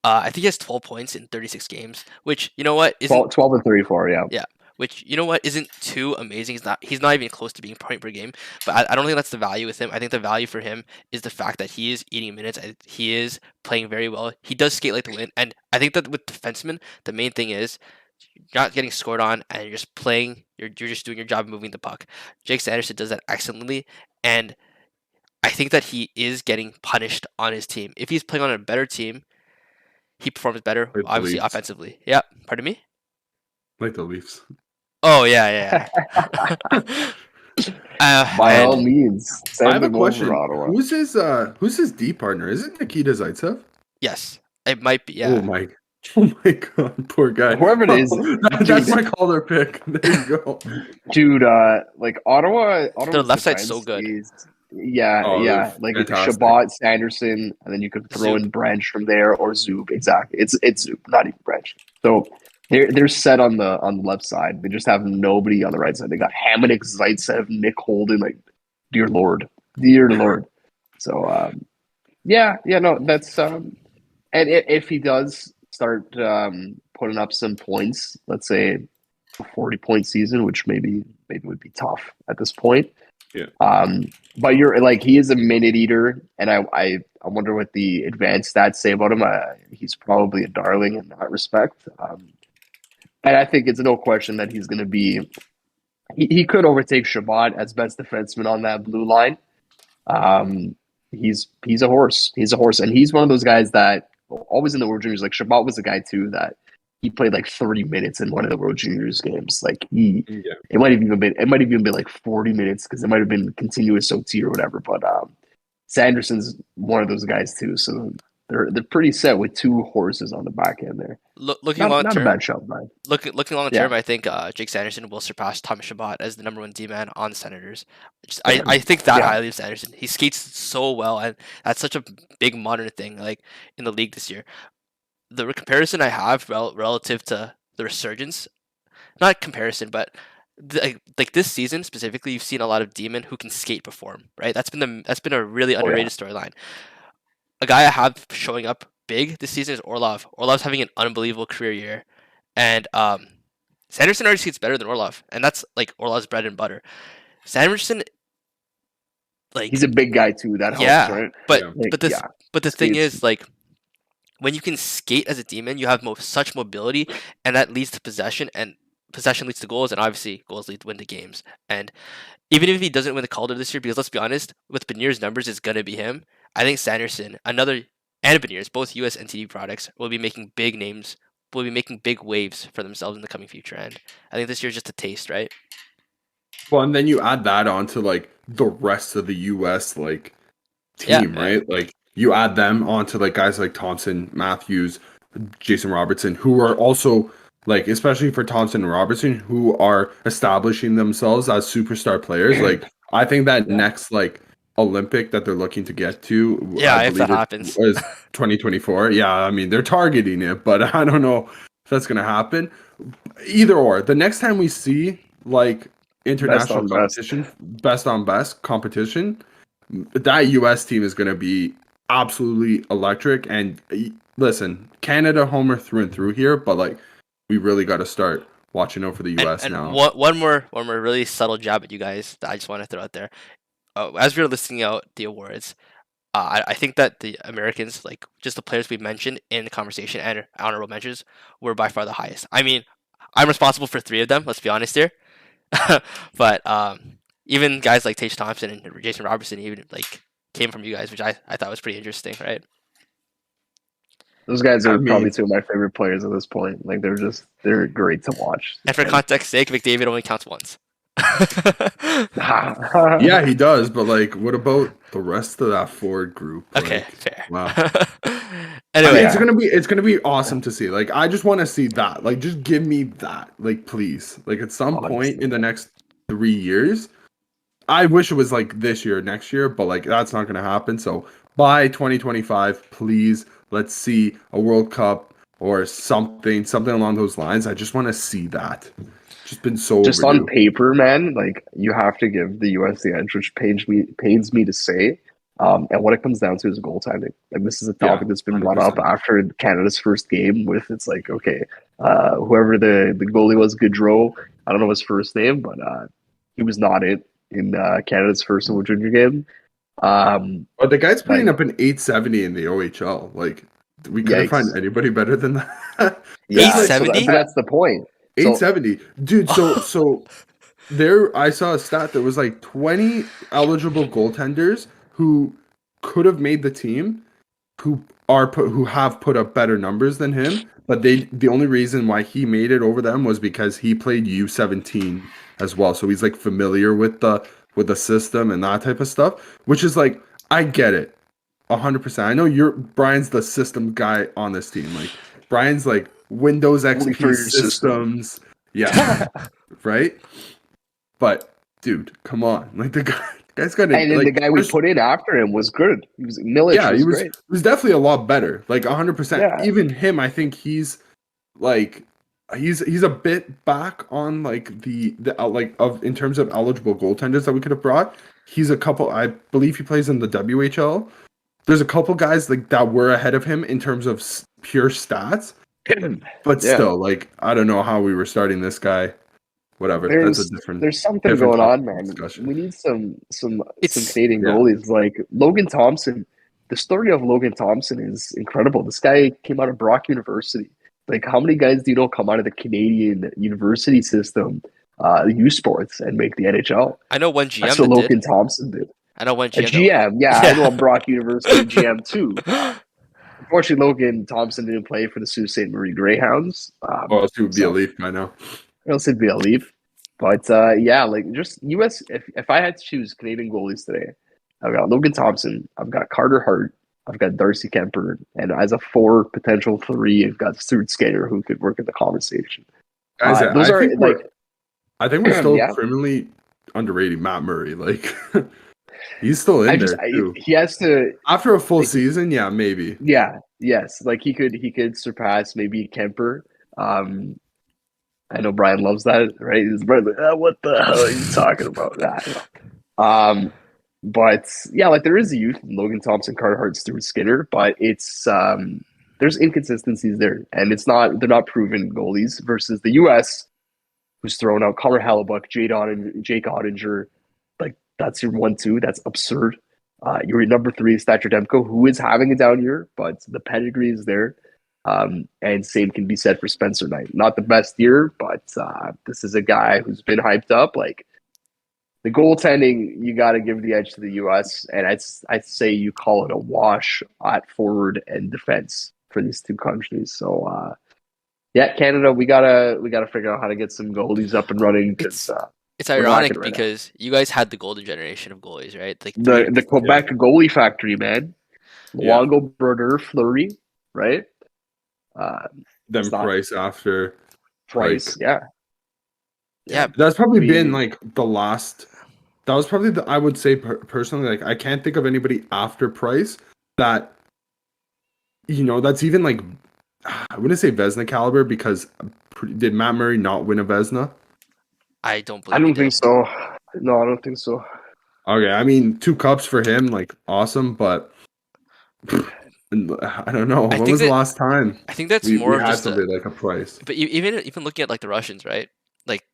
I think he has 12 points in 36 games, which you know what isn't 12 and 34. Yeah. Yeah, which you know what isn't too amazing. He's not even close to being point per game. But I don't think that's the value with him. I think the value for him is the fact that he is eating minutes. He is playing very well. He does skate like the wind, and I think that with defensemen, the main thing is you're not getting scored on, and you're just playing. You're just doing your job moving the puck. Jake Sanderson does that excellently, and I think that he is getting punished on his team. If he's playing on a better team, he performs better, Like the obviously Leafs. offensively. Yeah, pardon me. Like the Leafs. Oh yeah. By all And means, I send have a him question. over, Ottawa. Who's his D partner? Is it Nikita Zaitsev? yes, it might be. Oh Yeah, my Oh my god, poor guy. Whoever it is, That's dude. my Calder pick. There you go. Dude, like Ottawa's their left side's so defense good. is yeah, Oh, yeah. they're Like fantastic. Shabbat, Sanderson, and then you could throw in Branch from there or Zub. Exactly, it's Zub, not even Branch. So they're set on the left side. They just have nobody on the right side. They got Hamonic, Zaitsev, Nick Holden. Like, dear Lord. So yeah, no, that's and if he does start putting up some points, let's say a 40-point season, which maybe would be tough at this point. Yeah. But you're like, he is a minute eater, and I wonder what the advanced stats say about him. He's probably a darling in that respect. And I think it's no question that he's going to be. He could overtake Shabbat as best defenseman on that blue line. He's a horse. He's a horse, and he's one of those guys that always in the World Juniors. Like Shabbat was a guy too that he played like 30 minutes in one of the World Juniors games. Like it might have even been like 40 minutes because it might have been continuous OT or whatever. But Sanderson's one of those guys too, so they're pretty set with two horses on the back end there. Looking long Not term, a bad shot, Brian. looking long Yeah. term, I think Jake Sanderson will surpass Thomas Shabbat as the number one D man on the Senators. I think that Yeah. highly of Sanderson. He skates so well, and that's such a big modern thing like in the league this year. The comparison I have relative to the resurgence, not comparison, but like this season specifically, you've seen a lot of D-men who can skate perform, right? That's been a really underrated storyline. A guy I have showing up big this season is Orlov. Orlov's having an unbelievable career year, and Sanderson already skates better than Orlov, and that's like Orlov's bread and butter. Sanderson, like He's a big guy too. That helps, right? but Yeah. Like, but the thing Skates. is like when you can skate as a demon, you have such mobility, and that leads to possession, and possession leads to goals, and obviously goals lead to win the games. And even if he doesn't win the Calder this year, because let's be honest, with Beniers' numbers, it's gonna be him. I think Sanderson, and Beniers, both US and TD products, will be making big names, will be making big waves for themselves in the coming future. And I think this year's just a taste, right? Well, and then you add that onto like the rest of the US like team, Yeah. right? Like you add them onto like guys like Thompson, Matthews, Jason Robertson, who are also like, especially for Thompson and Robertson, who are establishing themselves as superstar players. Like I think that next like Olympic that they're looking to get to, Yeah, I if that believe happens. is 2024. Yeah, I mean they're targeting it, but I don't know if that's gonna happen. Either or, the next time we see like international Best on best. competition, best on best competition, that US team is going to be absolutely electric. And listen, Canada homer through and through here, but like we really got to start watching out for the US And now. one more really subtle jab at you guys that I just want to throw out there. As we were listing out the awards, I think that the Americans, like just the players we mentioned in the conversation and honorable mentions, were by far the highest. I mean, I'm responsible for 3 of them. Let's be honest here. But even guys like Tage Thompson and Jason Robertson even like came from you guys, which I thought was pretty interesting, right? Those guys I are probably mean, two of my favorite players at this point. Like they're great to watch. And for And context sake, McDavid only counts once. yeah, he does, but like, what about the rest of that forward group? Okay, Like, fair. wow. I mean, Anyway, Yeah. it's gonna be awesome to see. Like, I just want to see that. Like, just give me that. Like, please. Like, at some point Honestly. in the next 3 years, I wish it was like this year, next year, but like that's not gonna happen. So by 2025, please let's see a World Cup or something along those lines. I just want to see that. Just been so Just on overdue. paper, man, like you have to give the US the edge, which pains me to say. And what it comes down to is goaltending. Like this is a Yeah, topic that's been brought up 100%. after Canada's first game. With it's like okay, whoever the goalie was, Gaudreau. I don't know his first name, but he was not it in Canada's first World Junior game. But the guy's putting Like up an 870 in the OHL. Like we couldn't find yikes, anybody better than that. This is yeah. like So 870? that's the point. So 870. Dude, so there I saw a stat that was like 20 eligible goaltenders who could have made the team who have put up better numbers than him, but the only reason why he made it over them was because he played U17 as well. So he's like familiar with the system and that type of stuff, which is like I get it. 100%. I know Brian's the system guy on this team. Like Brian's like Windows only for XP your system. systems. Yeah, right? But dude, come on. Like guy's got And to then the like guy we put in after him was good. He was Milic yeah, was he was great. definitely a lot better. Like 100%. Yeah. Even him, I think he's like he's a bit back on like the like of in terms of eligible goaltenders that we could have brought. He's a couple I believe he plays in the WHL. There's a couple guys like that were ahead of him in terms of pure stats. But Yeah. still, like I don't know how we were starting this guy. Whatever. That's a There's something different going on, topic of man. discussion. We need some It's fading yeah. goalies. Like Logan Thompson. The story of Logan Thompson is incredible. This guy came out of Brock University. Like how many guys do you know come out of the Canadian university system, U Sports, and make the NHL? I know one That's GM what that did. Logan Thompson did. I know one A GM that GM, yeah, I know a yeah. Brock University GM too. Unfortunately, Logan Thompson didn't play for the Sault Ste. Marie Greyhounds. Oh, it would be a So leaf by now. else it'd be a leap. But yeah, like just US. If I had to choose Canadian goalies today, I've got Logan Thompson, I've got Carter Hart, I've got Darcy Kemper, and as a four potential three, I've got Stuart Skinner who could work in the conversation. Guys, Those are like I think we're still yeah. criminally underrating Matt Murray. Like he's still in there too. He has to After a full season, yeah, maybe. yeah yes like he could surpass maybe Kemper. I know Brian loves that, right? His brother, what the hell are you talking about? That, but yeah, like there is a youth in Logan Thompson, Carter Hart, Stuart Skinner, but it's there's inconsistencies there, and they're not proven goalies versus the U.S. who's thrown out Connor Hellebuck, Jake Ottinger, like that's your 1-2. That's absurd. Your number 3 is Thatcher Demko, who is having a down year, but the pedigree is there. And same can be said for Spencer Knight. Not the best year, but this is a guy who's been hyped up. Like the goaltending, you got to give the edge to the U.S. And I'd say you call it a wash at forward and defense for these two countries. So yeah, Canada, we gotta figure out how to get some goalies up and running because It's we're ironic lacking right now. because you guys had the golden generation of goalies, right? Like The Quebec goalie factory, man. Yeah. Luongo, Brodeur, Fleury, right? Then it's not- Price after. Price, Like, yeah, That's probably We- been like the last. That was probably I would say personally, like I can't think of anybody after Price that, that's even like, I wouldn't say Vezina caliber because did Matt Murray not win a Vezina? I don't believe I he don't did. think so. No, I don't think so. Okay, I mean 2 cups for him, like awesome, but I don't know. When was the last time I think that's we more of had just somebody like a Price? but even looking at like the Russians, right? Like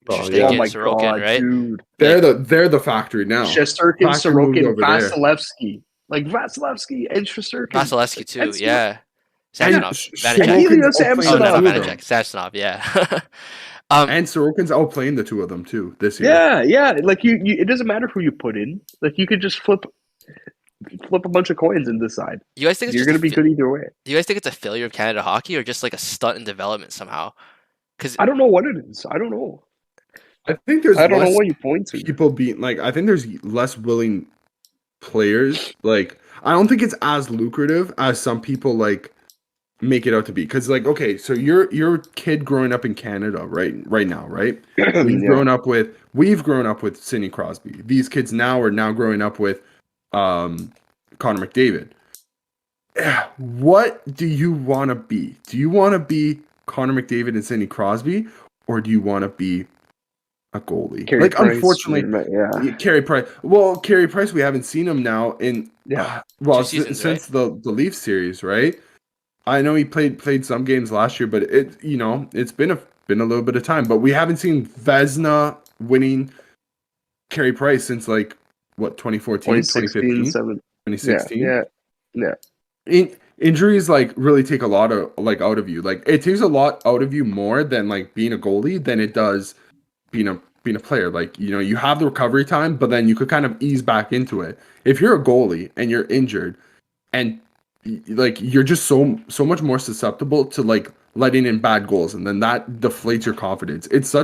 Oh, Shesterkin, yeah. Oh my Sorokin, god, right? dude! They're the factory now. Shesterkin, Factory moved Sorokin, over there. Vasilevsky, like Vasilevsky and Shesterkin. Vasilevsky too, That's- yeah. And Samsonov, And Vanacek. Helios Sorokin's outplaying Oh, no, Samsonov. not the two of them. Vanacek. Samsonov, yeah. And Sorokin's outplaying the 2 of them too this year. Yeah, yeah. Like you, it doesn't matter who you put in. Like you could just flip. flip a bunch of coins and decide. You guys think it's You're just a gonna be good either way. do you guys think it's a failure of Canada hockey or just like a stunt in development somehow? Because I don't know what it is. I don't know. I think there's I don't know less what you point to. people being like. I think there's less willing players. Like, I don't think it's as lucrative as some people like make it out to be. Because like, okay, so you're a kid growing up in Canada, right now, right? Yeah. We've grown up with Sidney Crosby. These kids now are now growing up with um Connor McDavid. What do you want to be? Do you want to be Connor McDavid and Sidney Crosby, or do you want to be a goalie? Carey Like, Price. unfortunately, Yeah. Carey Price. Well, Carey Price, we haven't seen him now in Yeah. well 2 seasons, right? since the Leafs series, right? I know he played some games last year, but it's been a little bit of time. But we haven't seen Vezina winning Carey Price since like what 2014, 2016, 2015, 7. Yeah. 2016. Yeah. Yeah. Injuries like really take a lot of like out of you. Like, it takes a lot out of you more than like being a goalie than it does being a player. Like, you have the recovery time, but then you could kind of ease back into it. If you're a goalie and you're injured and like you're just so much more susceptible to like letting in bad goals, and then that deflates your confidence. It's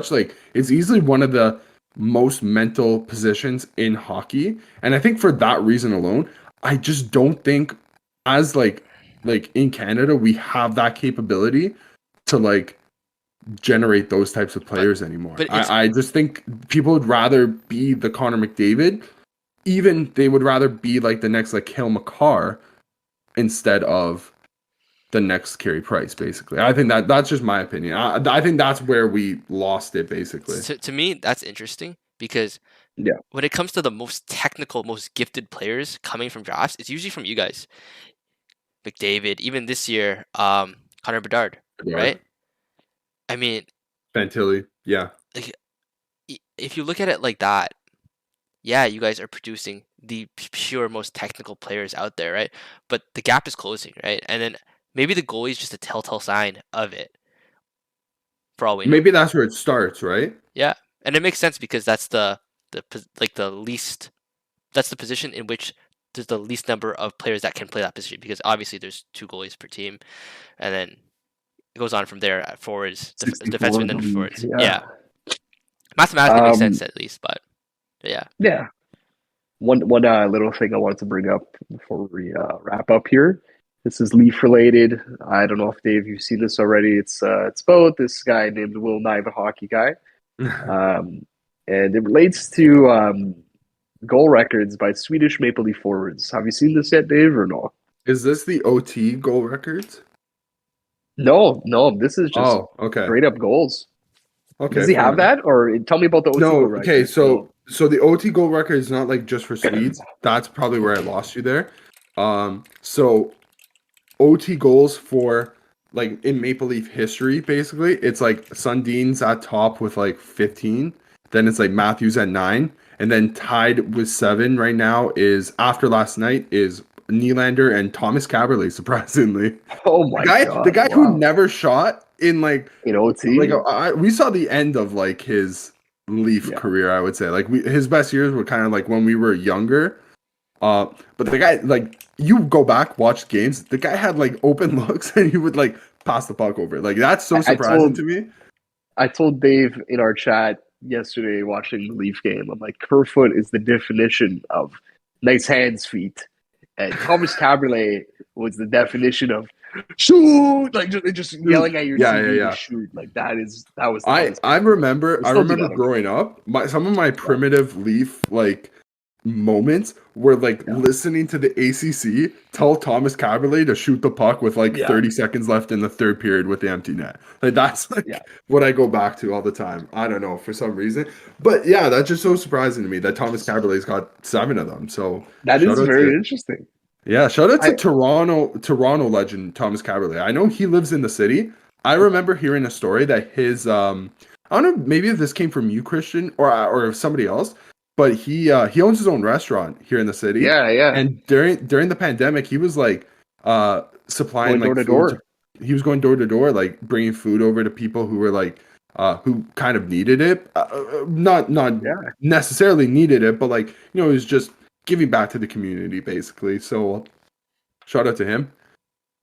easily one of the most mental positions in hockey, and I think for that reason alone, I just don't think as like in Canada we have that capability to like generate those types of But players anymore. but it's I just think people would rather be the Connor McDavid, even they would rather be like the next like Cale Makar instead of the next Carey Price, basically. I think that's just my opinion. I think that's where we lost it, basically. to me that's interesting because Yeah. when it comes to the most technical, most gifted players coming from drafts, it's usually from you guys. McDavid, even this year, Connor Bedard, Bedard, right? I mean, Fantilli, yeah. like, if you look at it like that, yeah, you guys are producing the pure most technical players out there, right? But the gap is closing, right? And then maybe the goalie is just a telltale sign of it, for all we know. Maybe that's where it starts, right? Yeah, and it makes sense because that's the least that's the position in which there's the least number of players that can play that position because obviously there's 2 goalies per team, and then it goes on from there at forwards, 64 defenseman, in the then league. forwards. Yeah. Yeah, mathematically makes sense Um, at least, but yeah. yeah. One little thing I wanted to bring up before we wrap up here. This is Leaf related. I don't know if Dave you've seen this already. It's about this guy named Will Nye, the hockey guy, um, and it relates to goal records by Swedish Maple Leaf forwards. Have you seen this yet, Dave, or no? Is this the OT goal records? No, no. This is just Oh, okay. straight up goals. Okay, Does he fair have enough. that, or tell me about the OT No, goal okay, record? so the OT goal record is not like just for Swedes. That's probably where I lost you there. So OT goals for like in Maple Leaf history, basically, it's like Sundin's at top with like 15. Then it's like Matthews at 9, and then tied with 7 right now is after last night is Nylander and Thomas Kaberle. Surprisingly, Oh the my guy God! who Wow. never shot in In OT? we saw the end of like his Leaf Yeah. career. I would say like his best years were kind of like when we were younger. But the guy, like, you go back, watch games, the guy had like open looks and he would like pass the puck over. Like, that's so I surprising told to me. I told Dave in our chat yesterday watching the Leaf game, I'm like, Kerfoot is the definition of nice hands, feet. And Thomas Caberlet was the definition of shoot, like just Dude, yelling at your yeah, yeah, TV to yeah. shoot. Like that was I Thomas I Caberlet. remember We I still do remember that, okay? growing up, some of my Yeah, primitive Leaf like moments were like yeah, listening to the ACC tell Thomas Caberlet to shoot the puck with like yeah, 30 seconds left in the third period with the empty net. Like, that's yeah. like what I go back to all the time. I don't know, for some reason. But yeah, that's just so surprising to me that Thomas Caberlet's got 7 of them. So That shout is out very to interesting. shout out to I Toronto legend Thomas Caberlet. I know he lives in the city. I remember hearing a story that his I don't know, maybe if this came from you, Christian, or somebody else, but he owns his own restaurant here in the city. yeah, yeah. And during the pandemic, he was like supplying Going door like to food to, door. he was going door to door, like bringing food over to people who were like who kind of needed it. Not Yeah. necessarily needed it, but like, it was just giving back to the community basically. So shout out to him.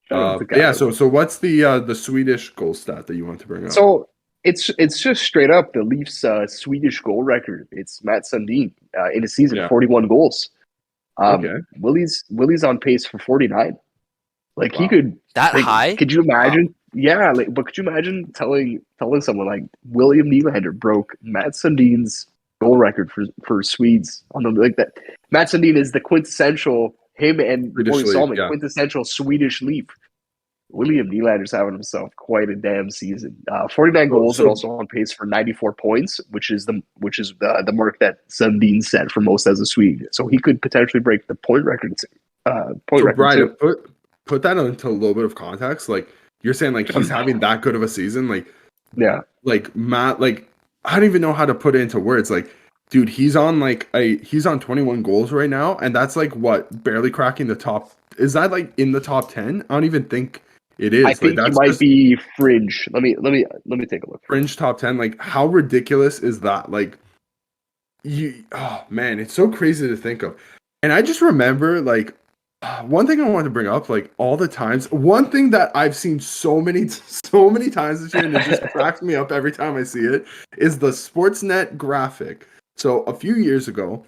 Shout out to Yeah. Kyle. So what's the Swedish goal stat that you want to bring up? So it's just straight up the Leafs' Swedish goal record. It's Matt Sundin in a season, Yeah. 41 goals. Okay. Willie's on pace for 49. Like he Wow. could That like, high? could you imagine? Yeah, like but could you imagine telling someone like William Nylander broke Matt Sundin's goal record for Swedes on the like that? Matt Sundin is the quintessential him and Swedish Borje Leaf, Salmon, yeah. quintessential Swedish Leaf. William Nylander's having himself quite a damn season. 49 goals and also on pace for 94 points, which is the mark that Sundin set for most as a Swede. So he could potentially break the point record. Brian, put that into a little bit of context. Like you're saying, like he's having that good of a season. Like yeah, like Matt, like I don't even know how to put it into words. Like, dude, he's on 21 goals right now, and that's like what barely cracking the top. Is that like in the top 10? I don't even think it is. I think like, he might be fringe. Let me take a look. Fringe top 10. Like, how ridiculous is that? Like, oh man, it's so crazy to think of. And I just remember like one thing I wanted to bring up, like all the times. One thing that I've seen so many times this year, and it just cracks me up every time I see it, is the Sportsnet graphic. So a few years ago,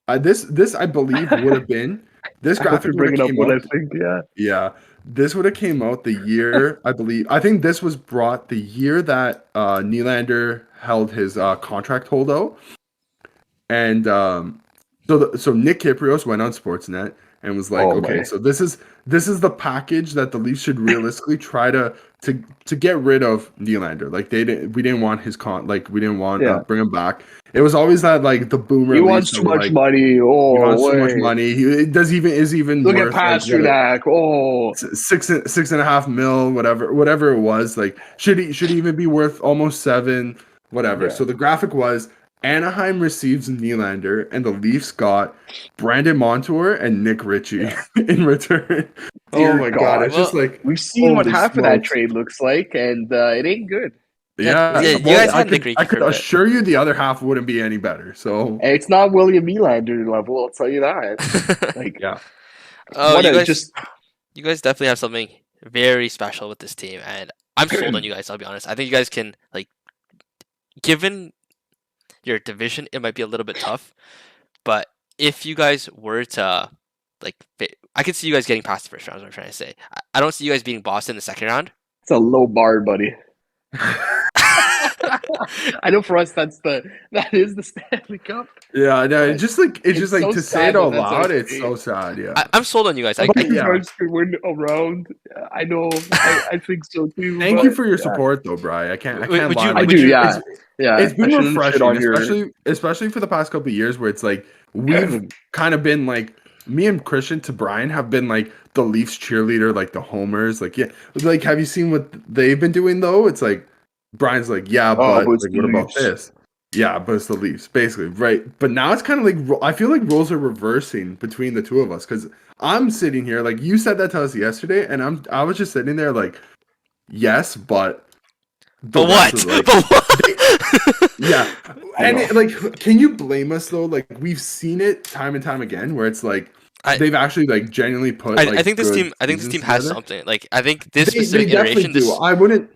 this I believe would have been this graphic would have came out. Yeah, this would have came out the year I believe. I think this was brought the year that Nylander held his contract holdout, and so Nick Kyprios went on Sportsnet and was like, okay, so this is the package that the Leafs should realistically try to get rid of Nylander. Like we didn't want his we didn't want bring him back. It was always that like the boomer. He wants too much money. Oh, he wants too much money. It is even look worth, at Pasternak. $6.5 million, whatever it was. Like should he even be worth almost $7 million, whatever. Yeah. So the graphic was Anaheim receives Nylander, and the Leafs got Brandon Montour and Nick Ritchie in return. Oh my god! It's just like we've seen what half of that trade looks like, and it ain't good. Yeah, you guys had Nick Ritchie. I could assure you the other half wouldn't be any better. So it's not William Nylander level. I'll tell you that. Like, yeah. Oh, you guys definitely have something very special with this team, and I'm sold on you guys. I'll be honest. I think you guys can given your division, it might be a little bit tough, but if you guys were to I could see you guys getting past the first round. Is what I'm trying to say. I don't see you guys beating Boston in the second round. It's a low bar, buddy. I know for us that is the Stanley Cup. Yeah, no, it's just like so to say it out loud, it's so sad. Yeah, I'm sold on you guys. I win a round. I know. I think so too. Thank you for your support, though, Bri. I can't lie. I do. Yeah. It's been refreshing, especially for the past couple of years, where it's like we've kind of been like me and Christian to Brian have been like the Leafs cheerleader, like the homers. Like, yeah, like have you seen what they've been doing though? It's like Brian's like, yeah, but like, what about this? Yeah, but it's the Leafs, basically, right? But now it's kind of like I feel like roles are reversing between the two of us because I'm sitting here like you said that to us yesterday, and I was just sitting there like, yes, but. But what? Yeah, and can you blame us though? Like we've seen it time and time again, where it's like they've actually like genuinely put. I think this team has something. Like I think this specific iteration. I would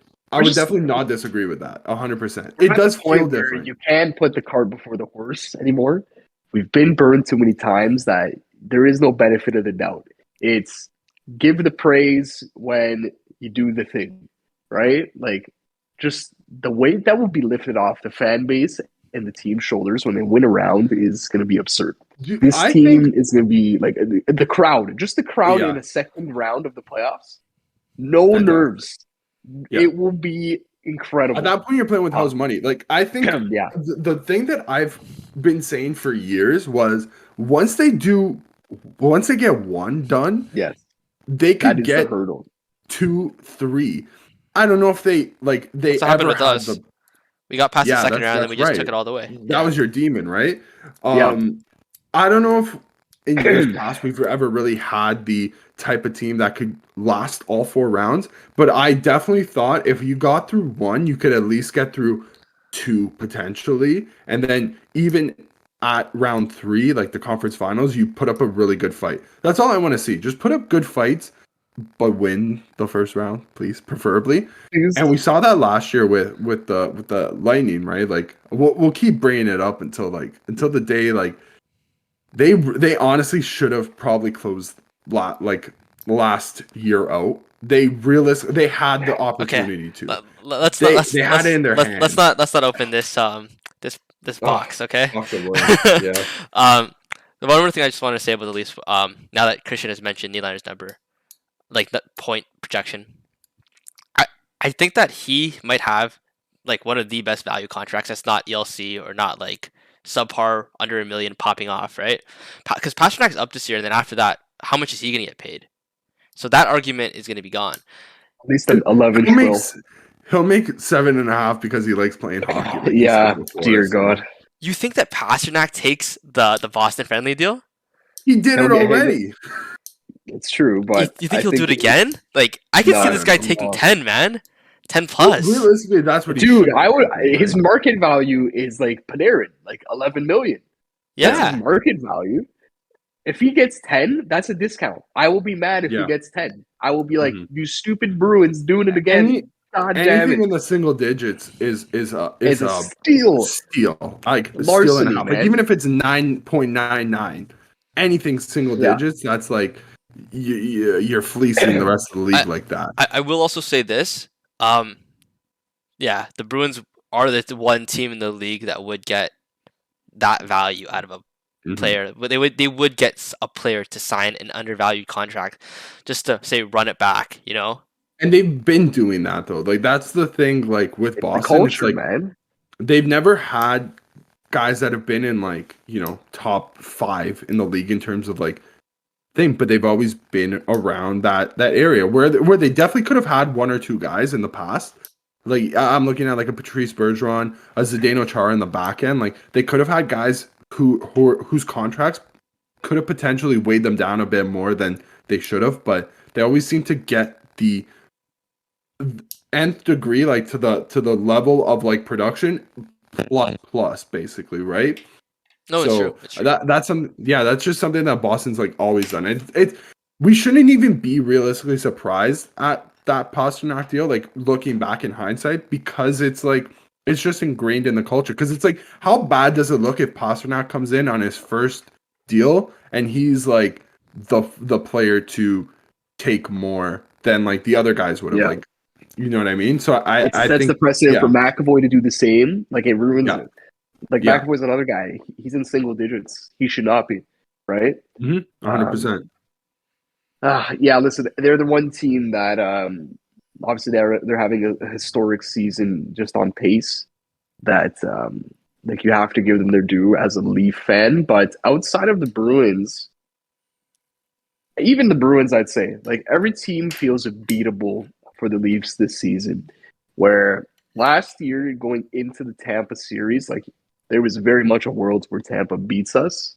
definitely not disagree with that. 100%. It does feel different. You can't put the cart before the horse anymore. We've been burned too many times that there is no benefit of the doubt. It's give the praise when you do the thing, right? Like. Just the weight that will be lifted off the fan base and the team's shoulders when they win a round is going to be absurd. This team is going to be like the crowd, just the crowd in the second round of the playoffs. No nerves. Yeah. It will be incredible. At that point, you're playing with house money. Like I think the thing that I've been saying for years was once they get one done, yes, they could get 2, 3. I don't know if they That's happened with us. We got past the second round and we just took it all the way. That was your demon, right? I don't know if in years past we've ever really had the type of team that could last all 4 rounds, but I definitely thought if you got through 1, you could at least get through 2 potentially, and then even at round 3, like the conference finals, you put up a really good fight. That's all I want to see. Just put up good fights, but win the first round, please, preferably. And we saw that last year with the Lightning, right? Like we'll keep bringing it up until the day like they honestly should have probably closed last year out. They had the Okay, opportunity to. let's not They had it in their let's hand. not open this this Oh, box, okay? box of worms. Yeah. The one more thing I just want to say about the Leafs, now that Christian has mentioned Nylander's number, like that point projection, I I think that he might have like one of the best value contracts that's not ELC or not like subpar under a million popping off, right? Because Pasternak's up this year, and then after that, how much is he going to get paid? So that argument is going to be gone. At least 11, He'll 12. he'll make 7.5 because he likes playing hockey. Like Yeah, before, dear so. God. You think that Pasternak takes the Boston friendly deal? He did it already. It's true, but you think he'll do it again? Like I can see this guy taking 10, man, 10 plus. Well, realistically, that's what. Dude, his market value is like Panarin, like 11 million. Yeah, that's his market value. If he gets 10, that's a discount. I will be mad if he gets 10. I will be like, you stupid Bruins doing it again. God damn it. Anything in the single digits is a steal. Steal. Like Larceny, steal and a half. Like man. even if it's 9.99, anything single digits, that's like you're fleecing the rest of the league like that. I will also say this. Yeah, the Bruins are the one team in the league that would get that value out of a player. But they would get a player to sign an undervalued contract just to say run it back, you know? And they've been doing that though. Like that's the thing. Like with it's Boston, culture, it's like man. They've never had guys that have been in like top 5 in the league in terms of like thing, but they've always been around that area where they definitely could have had 1 or 2 guys in the past. Like I'm looking at like a Patrice Bergeron, a Zdeno Chara in the back end. Like they could have had guys whose contracts could have potentially weighed them down a bit more than they should have, but they always seem to get the nth degree, like to the level of like production plus basically, right? No, so it's true. That's just something that Boston's like always done. It we shouldn't even be realistically surprised at that Pasternak deal, like looking back in hindsight, because it's like it's just ingrained in the culture. Because it's like, how bad does it look if Pasternak comes in on his first deal and he's like the player to take more than like the other guys would have, like, you know what I mean? So I think the precedent for McAvoy to do the same. Like it ruins it. Like McAvoy's another guy. He's in single digits. He should not be, right? 100%. Listen, they're the one team that obviously they're having a historic season just on pace. That like you have to give them their due as a Leaf fan. But outside of the Bruins, even the Bruins, I'd say like every team feels beatable for the Leafs this season. Where last year going into the Tampa series, like there was very much a world where Tampa beats us.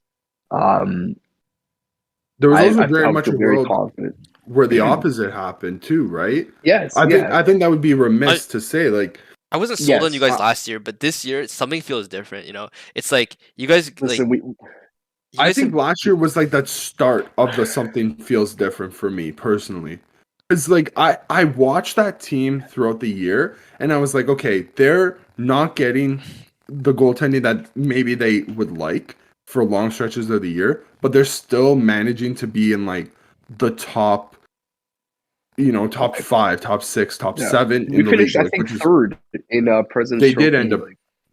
There was also very much a world confident where the opposite happened too, right? Yes, I think that would be remiss to say. Like, I wasn't sold on you guys last year, but this year something feels different. You know, it's like you guys. Listen, I think last year was like that start of the something feels different for me personally. It's like I watched that team throughout the year, and I was like, okay, they're not getting the goaltending that maybe they would like for long stretches of the year, but they're still managing to be in like the top, top 5, top 6, top 7 we in the finished, league. I think, third in President's They Trophy. did end up.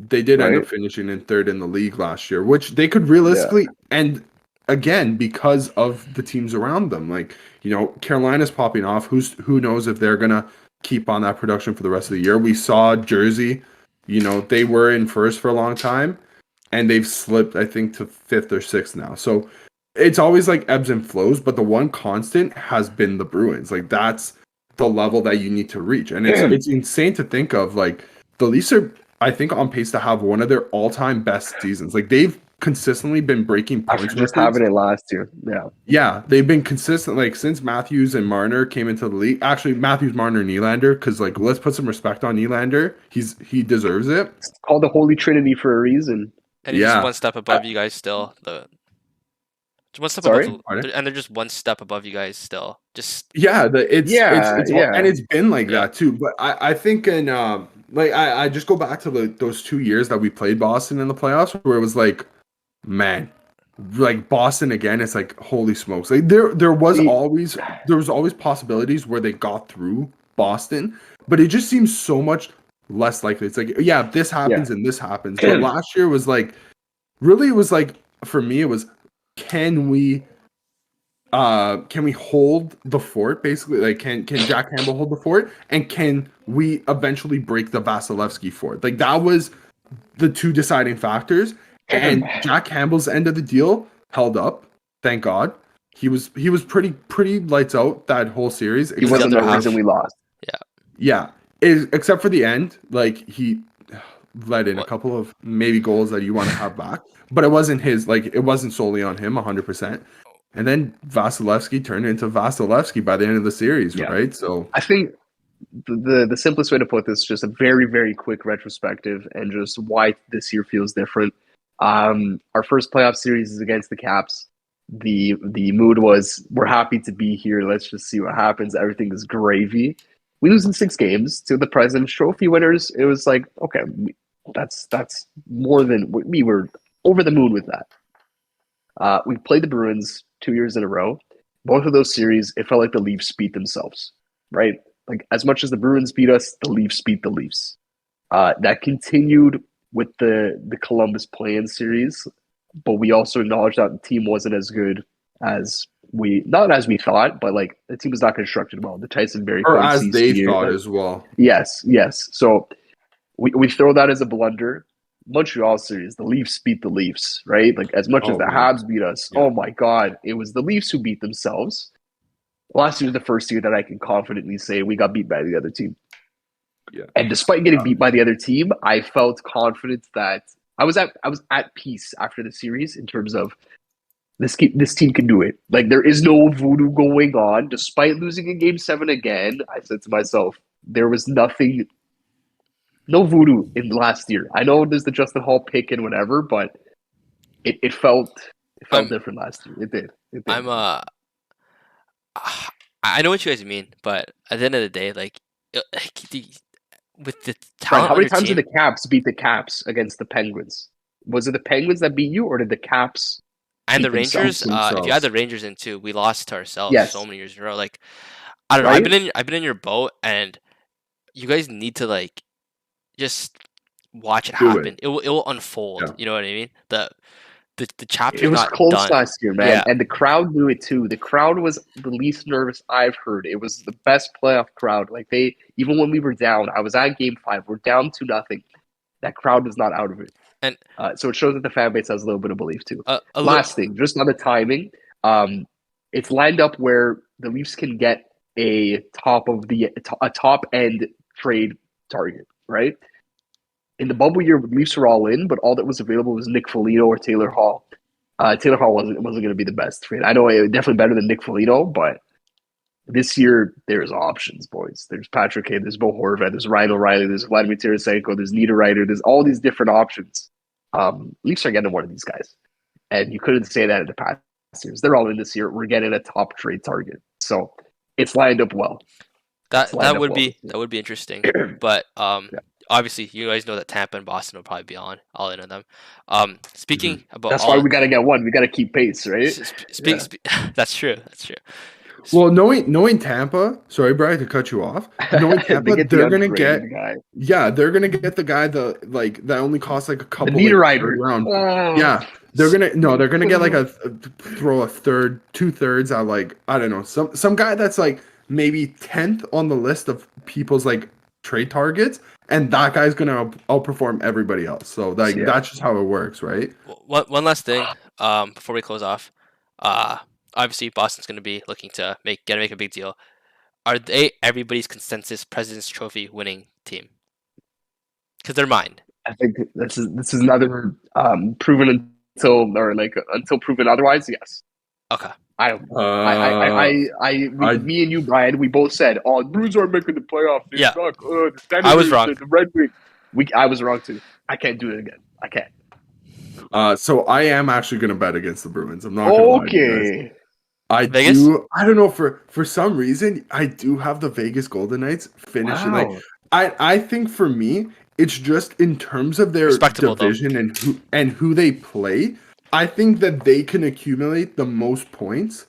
They did end up finishing in 3rd in the league last year, which they could realistically and again because of the teams around them. Like, Carolina's popping off. Who knows if they're gonna keep on that production for the rest of the year? We saw Jersey. They were in first for a long time, and they've slipped, I think, to 5th or 6th now. So it's always like ebbs and flows, but the one constant has been the Bruins. Like that's the level that you need to reach, and it's insane to think of. Like the Leafs are, I think, on pace to have one of their all-time best seasons. Like they've consistently been breaking points. After just having it last year. Yeah, they've been consistent. Like since Matthews and Marner came into the league. Actually, Matthews, Marner, Nylander. Because like, let's put some respect on Nylander. He deserves it. It's called the Holy Trinity for a reason. And he's just Yeah. one step above you guys still. Just one step above Sorry? and they're just one step above you guys still. Just Yeah, Yeah, and yeah. it's been like yeah. that too. But I think in like I just go back to those 2 years that we played Boston in the playoffs where it was like, man, like Boston again. It's like holy smokes! Like See, there was always possibilities where they got through Boston, but it just seems so much less likely. It's like yeah, this yeah. happens and this happens. But last year was like really it was like for me it was can we hold the fort basically, like can Jack Campbell hold the fort, and can we eventually break the Vasilevsky fort? Like that was the two deciding factors, and Jack Campbell's end of the deal held up, thank God. He was pretty lights out that whole series He Just the except wasn't other the for reason half. we lost. Yeah. yeah, except for the end, like he let in a What couple of maybe goals that you want to have back, but it wasn't his. Like it wasn't solely on him, 100%. And then Vasilevsky turned into Vasilevsky by the end of the series, Yeah. right? So I think the simplest way to put this is just a very, very quick retrospective and just why this year feels different. Our first playoff series is against the Caps. The mood was we're happy to be here. Let's just see what happens. Everything is gravy. We lose in 6 games to the President's Trophy winners. It was like okay, that's more than we were over the moon with that. We played the Bruins 2 years in a row. Both of those series, it felt like the Leafs beat themselves, right? Like as much as the Bruins beat us, the Leafs beat the Leafs. That continued with the Columbus play-in series, but we also acknowledged that the team wasn't as good as not as we thought, but like the team was not constructed well. The Tyson Berry or Clay as Cease they year, thought like as well. yes. So we throw that as a blunder. Montreal series, the Leafs beat the Leafs, right? Like as much as Oh the man, Habs beat us, yeah, oh my god, it was the Leafs who beat themselves. Last year was the first year that I can confidently say we got beat by the other team. yeah. And despite getting beat by the other team, I felt confident that I was at peace after the series in terms of this team can do it. Like there is no voodoo going on. Despite losing in Game 7 again, I said to myself, there was nothing, no voodoo in last year. I know there's the Justin Hall pick and whatever, but it felt I'm different last year. It did. It did. I'm I know what you guys mean, but at the end of the day, like with the Brian, talent how on many your times did team the Caps beat the Caps against the Penguins? Was it the Penguins that beat you, or did the Caps and the beat Rangers, themselves? if you add Themselves. the Rangers in too, we lost to ourselves so Yes, many years in a row. Like I don't know. right? I've been in your boat, and you guys need to like just watch it Do it. happen. It will unfold. Yeah. You know what I mean? The It chapter's was not close done. last year, man, Yeah, and the crowd knew it too. The crowd was the least nervous I've heard. It was the best playoff crowd. Like they, even when we were down, I was at Game 5. We're down 2-0. That crowd was not out of it. and So it shows that the fan base has a little bit of belief too. a little. Last thing, just on the timing, it's lined up where the Leafs can get a top end trade target, right? In the bubble year, the Leafs were all in, but all that was available was Nick Foligno or Taylor Hall. Taylor Hall wasn't going to be the best trade. I know it was definitely better than Nick Foligno, but this year there's options, boys. There's Patrick Kane, there's Bo Horvat, there's Ryan O'Reilly, there's Vladimir Tarasenko, there's Niederreiter, there's all these different options. Leafs are getting one of these guys, and you couldn't say that in the past years. They're all in this year. We're getting a top trade target, so it's lined up well. That would be interesting, but Yeah. obviously you guys know that Tampa and Boston will probably be all in on them. Speaking about That's why we got to get one. We got to keep pace, right? Yeah. that's true. That's true. Well, knowing Tampa, sorry, Brian, to cut you off. Knowing Tampa, They get the they're gonna get underrated guy. they're gonna get the guy that only costs like a The couple Niederreiter. third round. Oh. Yeah, they're gonna get like throw a third, 2/3 at like I don't know some guy that's like maybe 10th on the list of people's like trade targets, and that guy's gonna outperform everybody else. So like Yeah. that's just how it works, right? One last thing, before we close off, obviously Boston's going to be looking to make a big deal. Are they everybody's consensus President's Trophy winning team? Because they're mine. I think this is another proven until proven otherwise. Yes. Okay. Me and you, Brian, we both said, "Oh, the Bruins aren't making the playoffs. They Yeah. suck. The Senators, I was wrong. The Red Wings." I was wrong too. I can't do it again. I can't. So I am actually gonna bet against the Bruins. I'm not gonna lie to you guys. Okay. Vegas? I don't know, for some reason, I do have the Vegas Golden Knights finishing. Like, Wow. I think for me, it's just in terms of their Respectable though. division and who they play. I think that they can accumulate the most points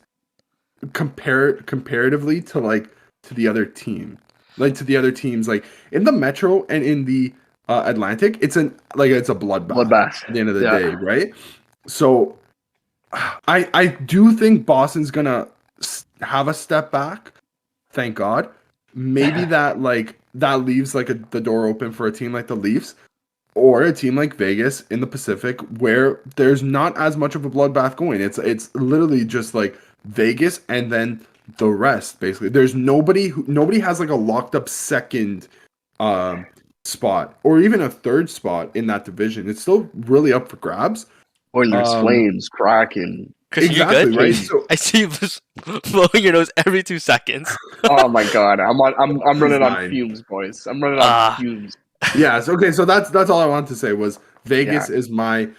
comparatively to to the other team, like to the other teams, like in the Metro and in the Atlantic. It's a bloodbath Bloodbath. at the end of the Yeah. day, right? So I do think Boston's gonna have a step back. Thank God. Maybe that leaves the door open for a team like the Leafs or a team like Vegas in the Pacific where there's not as much of a bloodbath going. It's literally just like Vegas and then the rest basically. There's nobody has like a locked up second um spot or even a third spot in that division. It's still really up for grabs. Oilers, Um Flames, Kraken. Christian, you exactly, good? right? Kings. So I see you blowing your nose every 2 seconds. Oh my god, I'm he's running on nine. fumes, boys. I'm running on Ah, fumes. Yes, okay, so that's all I wanted to say was Yeah. Vegas is my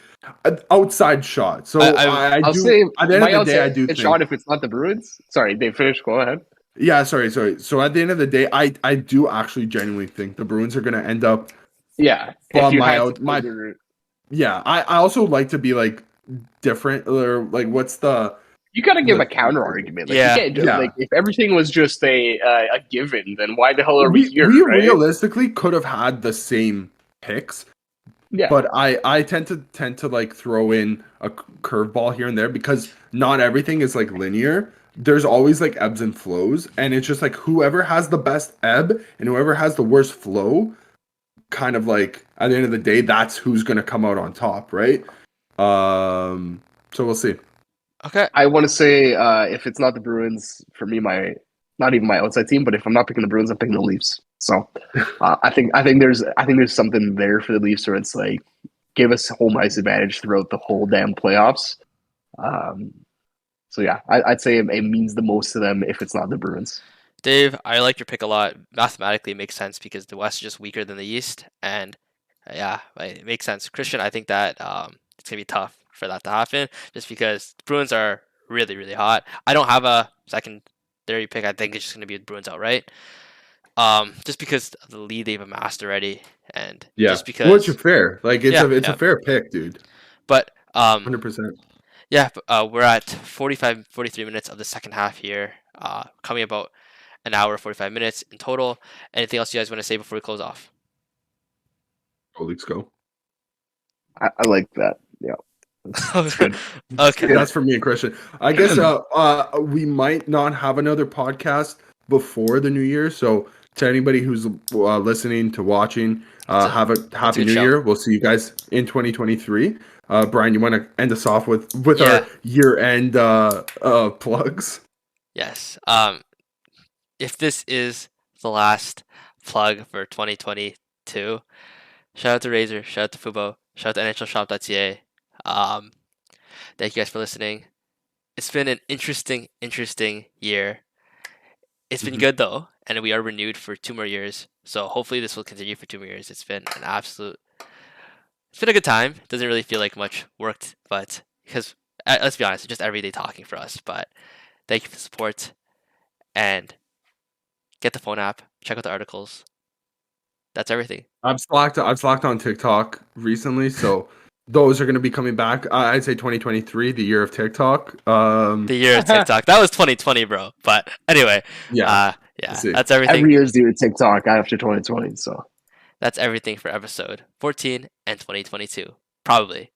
outside shot. So I I I'll do say at the end my of the day I outside do think shot if it's not the Bruins. Sorry, they finished. Go ahead. yeah, sorry. So at the end of the day, I do actually genuinely think the Bruins are gonna end up Yeah, if bum you my had to out go my the route, yeah. I also like to be like different or like what's you gotta give the a counter argument. Like you yeah. can't yeah. like if everything was just a given, then why the hell are we here, We right? realistically could have had the same picks, Yeah, but I tend to like throw in a curveball here and there because not everything is like linear. There's always like ebbs and flows, and it's just like whoever has the best ebb and whoever has the worst flow, kind of like at the end of the day, that's who's gonna come out on top, right? So we'll see. Okay. I want to say if it's not the Bruins, for me, my not even my outside team, but if I'm not picking the Bruins, I'm picking the Leafs. So I think there's something there for the Leafs where it's like give us home ice advantage throughout the whole damn playoffs. Um, so yeah, I'd say it means the most to them if it's not the Bruins. Dave, I like your pick a lot. Mathematically, it makes sense because the West is just weaker than the East, and yeah, it makes sense. Christian, I think that it's gonna be tough for that to happen, just because the Bruins are really, really hot. I don't have a secondary pick. I think it's just gonna be the Bruins outright. Just because of the lead they've amassed already, and Yeah, just which is because, fair. Like yeah, it's a yeah. fair pick, dude. But 100%. yeah, we're at 45, 43 minutes of the second half here. Coming about an hour, 45 minutes in total. Anything else you guys want to say before we close off? Go Leafs, go. I like that. Yeah, that's good. Okay. That's for me and Christian. I guess we might not have another podcast before the new year. So to anybody who's listening to watching, have a That's a happy good new shout. year. We'll see you guys in 2023. Brian, you want to end us off with Yeah. our year end plugs? Yes. If this is the last plug for 2022, shout out to Razor, shout out to Fubo, shout out to NHLShop.ca. Thank you guys for listening. It's been an interesting year. It's been Mhm. good though, and we are renewed for 2 more years. So hopefully this will continue for 2 more years. It's been a good time. Doesn't really feel like much worked, but because let's be honest, it's just everyday talking for us. But thank you for the support and get the phone app, check out the articles. That's everything. I've slacked on TikTok recently, so those are going to be coming back. I'd say 2023, the year of TikTok. The year of TikTok. That was 2020, bro. But anyway, Yeah, we'll yeah, see. that's everything. Every year's due to TikTok after 2020. So That's everything for episode 14 and 2022. Probably.